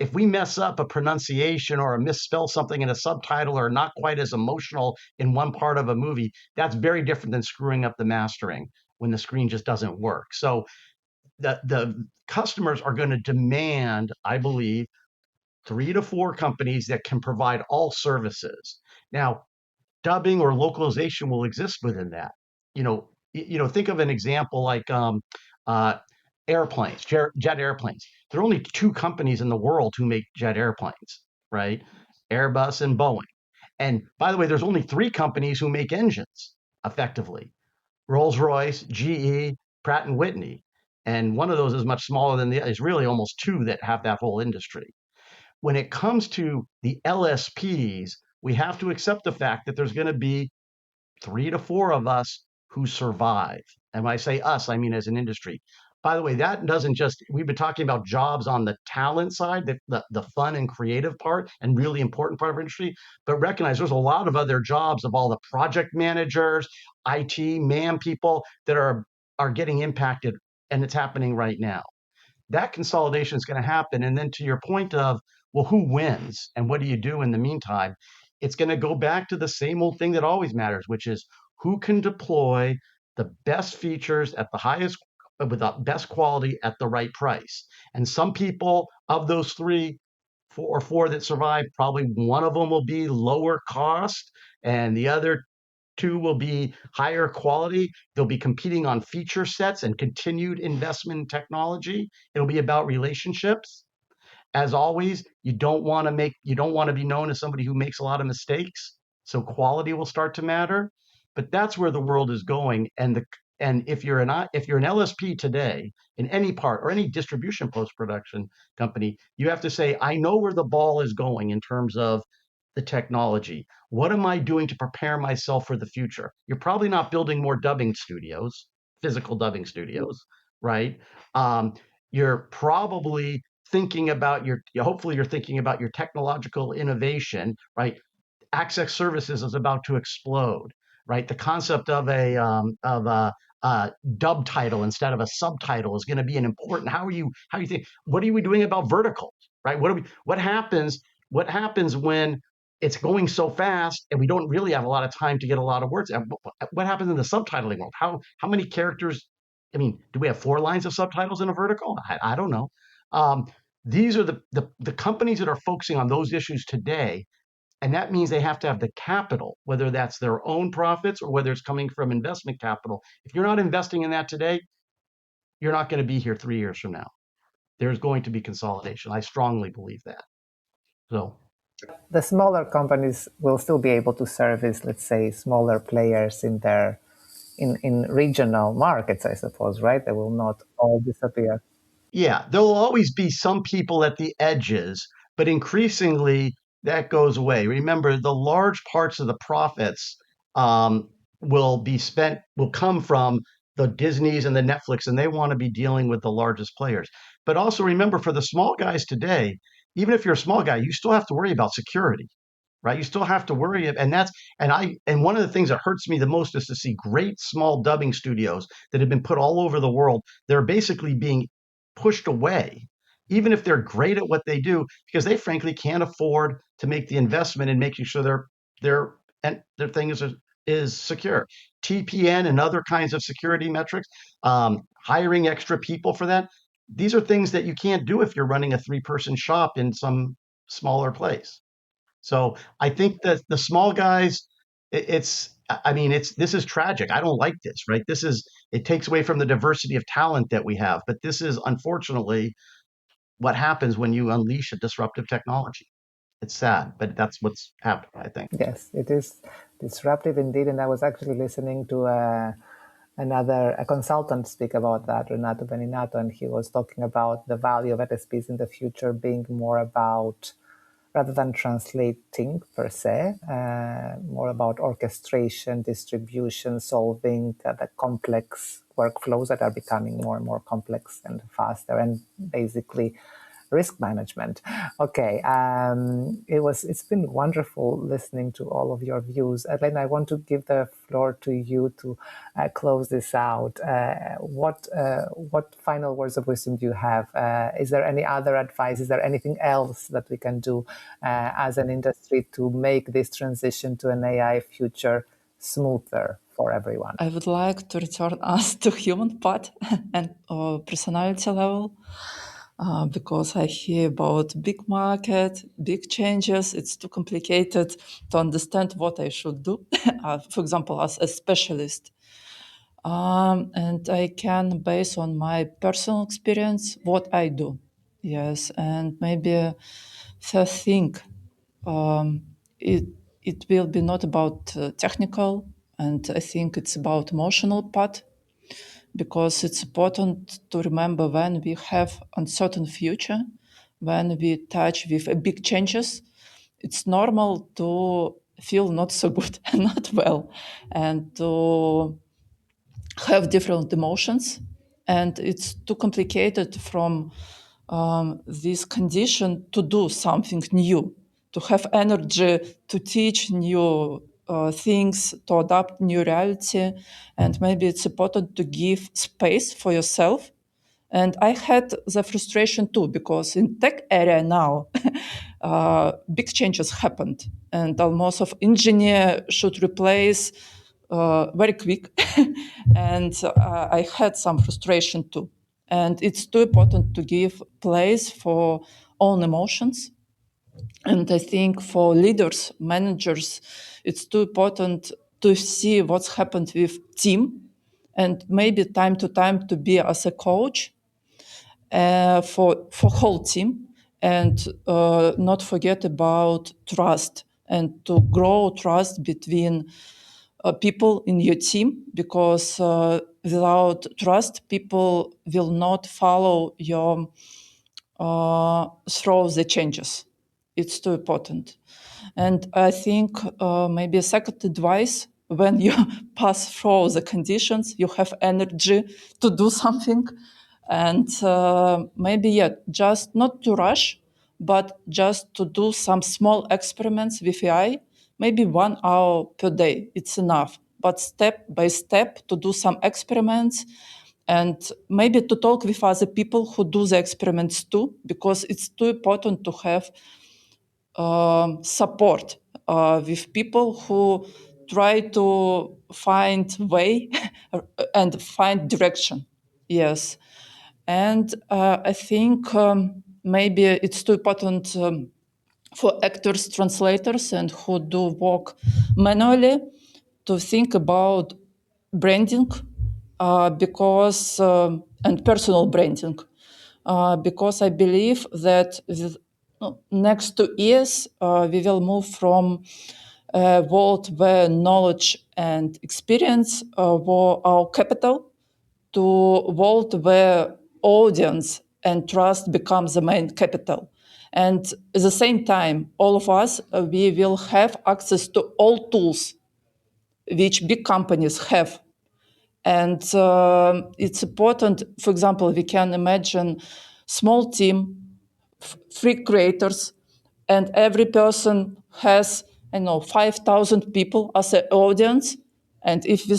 if we mess up a pronunciation or misspell something in a subtitle or not quite as emotional in one part of a movie, that's very different than screwing up the mastering when the screen just doesn't work. So the customers are going to demand, I believe, 3 to 4 companies that can provide all services. Now, dubbing or localization will exist within that. Think of an example like airplanes, jet airplanes. There are only 2 companies in the world who make jet airplanes, right? Airbus and Boeing. And by the way, there's only 3 companies who make engines effectively. Rolls-Royce, GE, Pratt and Whitney. And one of those is much smaller than the other. There's really almost 2 that have that whole industry. When it comes to the LSPs, we have to accept the fact that there's going to be 3 to 4 of us who survive. And when I say us, I mean as an industry. By the way, that doesn't just, we've been talking about jobs on the talent side, the fun and creative part and really important part of our industry, but recognize there's a lot of other jobs of all the project managers, IT, man people that are getting impacted, and it's happening right now. That consolidation is going to happen. And then to your point of, well, who wins and what do you do in the meantime? It's going to go back to the same old thing that always matters, which is who can deploy the best features at the highest, with the best quality at the right price. And some people of those 3 or 4 that survive, probably one of them will be lower cost and the other 2 will be higher quality. They'll be competing on feature sets and continued investment in technology. It'll be about relationships. As always, you don't want to be known as somebody who makes a lot of mistakes. So quality will start to matter. But that's where the world is going. And if you're an LSP today in any part or any distribution post-production company, you have to say, I know where the ball is going in terms of the technology. What am I doing to prepare myself for the future? You're probably not building more dubbing studios, physical dubbing studios, right? You're probably thinking about hopefully you're thinking about your technological innovation, right? Access services is about to explode, right? The concept of a dub title instead of a subtitle is going to be an important. How you think? What are we doing about vertical, right? What happens when it's going so fast and we don't really have a lot of time to get a lot of words? What happens in the subtitling world? How many characters? I mean, do we have 4 lines of subtitles in a vertical? I don't know. These are the companies that are focusing on those issues today. And that means they have to have the capital, whether that's their own profits or whether it's coming from investment capital. If you're not investing in that today, you're not going to be here 3 years from now. There's going to be consolidation. I strongly believe that. So the smaller companies will still be able to service, let's say, smaller players in their in regional markets, I suppose, right? They will not all disappear. Yeah, there will always be some people at the edges, but increasingly that goes away. Remember, the large parts of the profits will come from the Disneys and the Netflix, and they want to be dealing with the largest players. But also remember, for the small guys today, even if you're a small guy, you still have to worry about security, right? You still have to worry, and one of the things that hurts me the most is to see great small dubbing studios that have been put all over the world. They're basically being pushed away, even if they're great at what they do, because they frankly can't afford to make the investment in making sure their thing is secure. TPN and other kinds of security metrics, hiring extra people for that. These are things that you can't do if you're running a 3-person shop in some smaller place. So I think that the small guys, this is tragic. I don't like this, right? It takes away from the diversity of talent that we have. But this is unfortunately what happens when you unleash a disruptive technology. It's sad, but that's what's happening, I think. Yes, it is disruptive indeed. And I was actually listening to a consultant speak about that, Renato Beninato, and he was talking about the value of LSPs in the future being more about rather than translating per se, more about orchestration, distribution, solving the complex workflows that are becoming more and more complex and faster, and basically risk management. Okay, it's been wonderful listening to all of your views. Elena, I want to give the floor to you to close this out. What final words of wisdom do you have? Is there any other advice? Is there anything else that we can do as an industry to make this transition to an AI future smoother for everyone? I would like to return us to human part and personality level. Because I hear about big market, big changes. It's too complicated to understand what I should do, for example, as a specialist. And I can base on my personal experience what I do. Yes, and maybe first thing, it will be not about technical, and I think it's about emotional part, because it's important to remember when we have uncertain future, when we touch with big changes, it's normal to feel not so good and not well, and to have different emotions. And it's too complicated from this condition to do something new, to have energy to teach new things, to adapt new reality. And maybe it's important to give space for yourself. And I had the frustration too, because in tech area now, big changes happened, and almost of engineer should replace very quick. And I had some frustration too. And it's too important to give place for own emotions. And I think for leaders, managers, it's too important to see what's happened with team, and maybe time to time to be as a coach for whole team, and not forget about trust, and to grow trust between people in your team, because without trust, people will not follow your through the changes. It's too important. And I think maybe a second advice, when you pass through the conditions, you have energy to do something. And maybe, just not to rush, but just to do some small experiments with AI, maybe 1 hour per day, it's enough. But step by step to do some experiments, and maybe to talk with other people who do the experiments too, because it's too important to have support with people who try to find way and find direction. Yes. And I think maybe it's too important for actors, translators, and who do work manually to think about branding, because and personal branding, because I believe that next 2 years we will move from a world where knowledge and experience were our capital, to a world where audience and trust becomes the main capital. And at the same time, all of us, we will have access to all tools which big companies have. And it's important, for example, we can imagine small team, 3 creators, and every person has, 5,000 people as an audience. And if we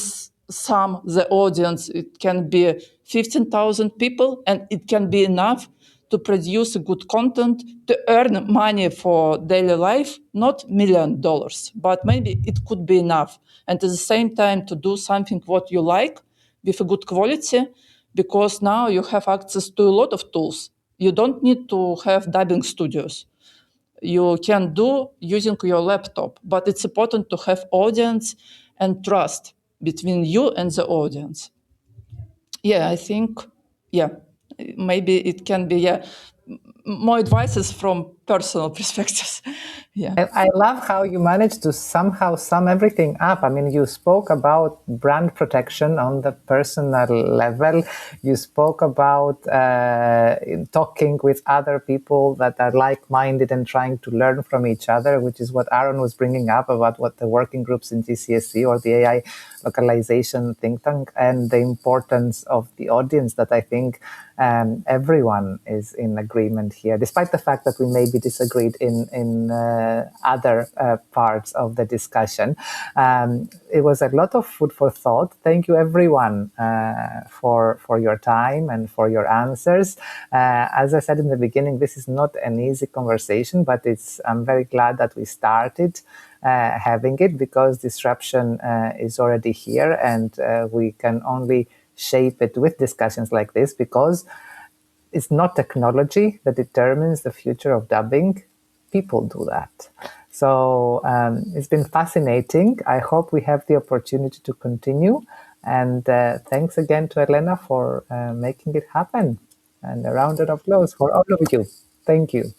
sum the audience, it can be 15,000 people, and it can be enough to produce good content, to earn money for daily life, not $1 million, but maybe it could be enough. And at the same time, to do something what you like with a good quality, because now you have access to a lot of tools. You don't need to have dubbing studios. You can do using your laptop, but it's important to have audience and trust between you and the audience. I think, maybe it can be, more advices from personal perspectives. Yeah. I love how you managed to somehow sum everything up. I mean, you spoke about brand protection on the personal level. You spoke about talking with other people that are like-minded and trying to learn from each other, which is what Aaron was bringing up about what the working groups in GCSE or the AI localization think tank, and the importance of the audience that I think everyone is in agreement here, despite the fact that we maybe disagreed in other parts of the discussion. It was a lot of food for thought. Thank you, everyone, for your time and for your answers. As I said in the beginning, this is not an easy conversation, but I'm very glad that we started having it, because disruption is already here, and we can only shape it with discussions like this, because it's not technology that determines the future of dubbing. People do that. So it's been fascinating. I hope we have the opportunity to continue. And thanks again to Elena for making it happen. And a round of applause for all of you. Thank you.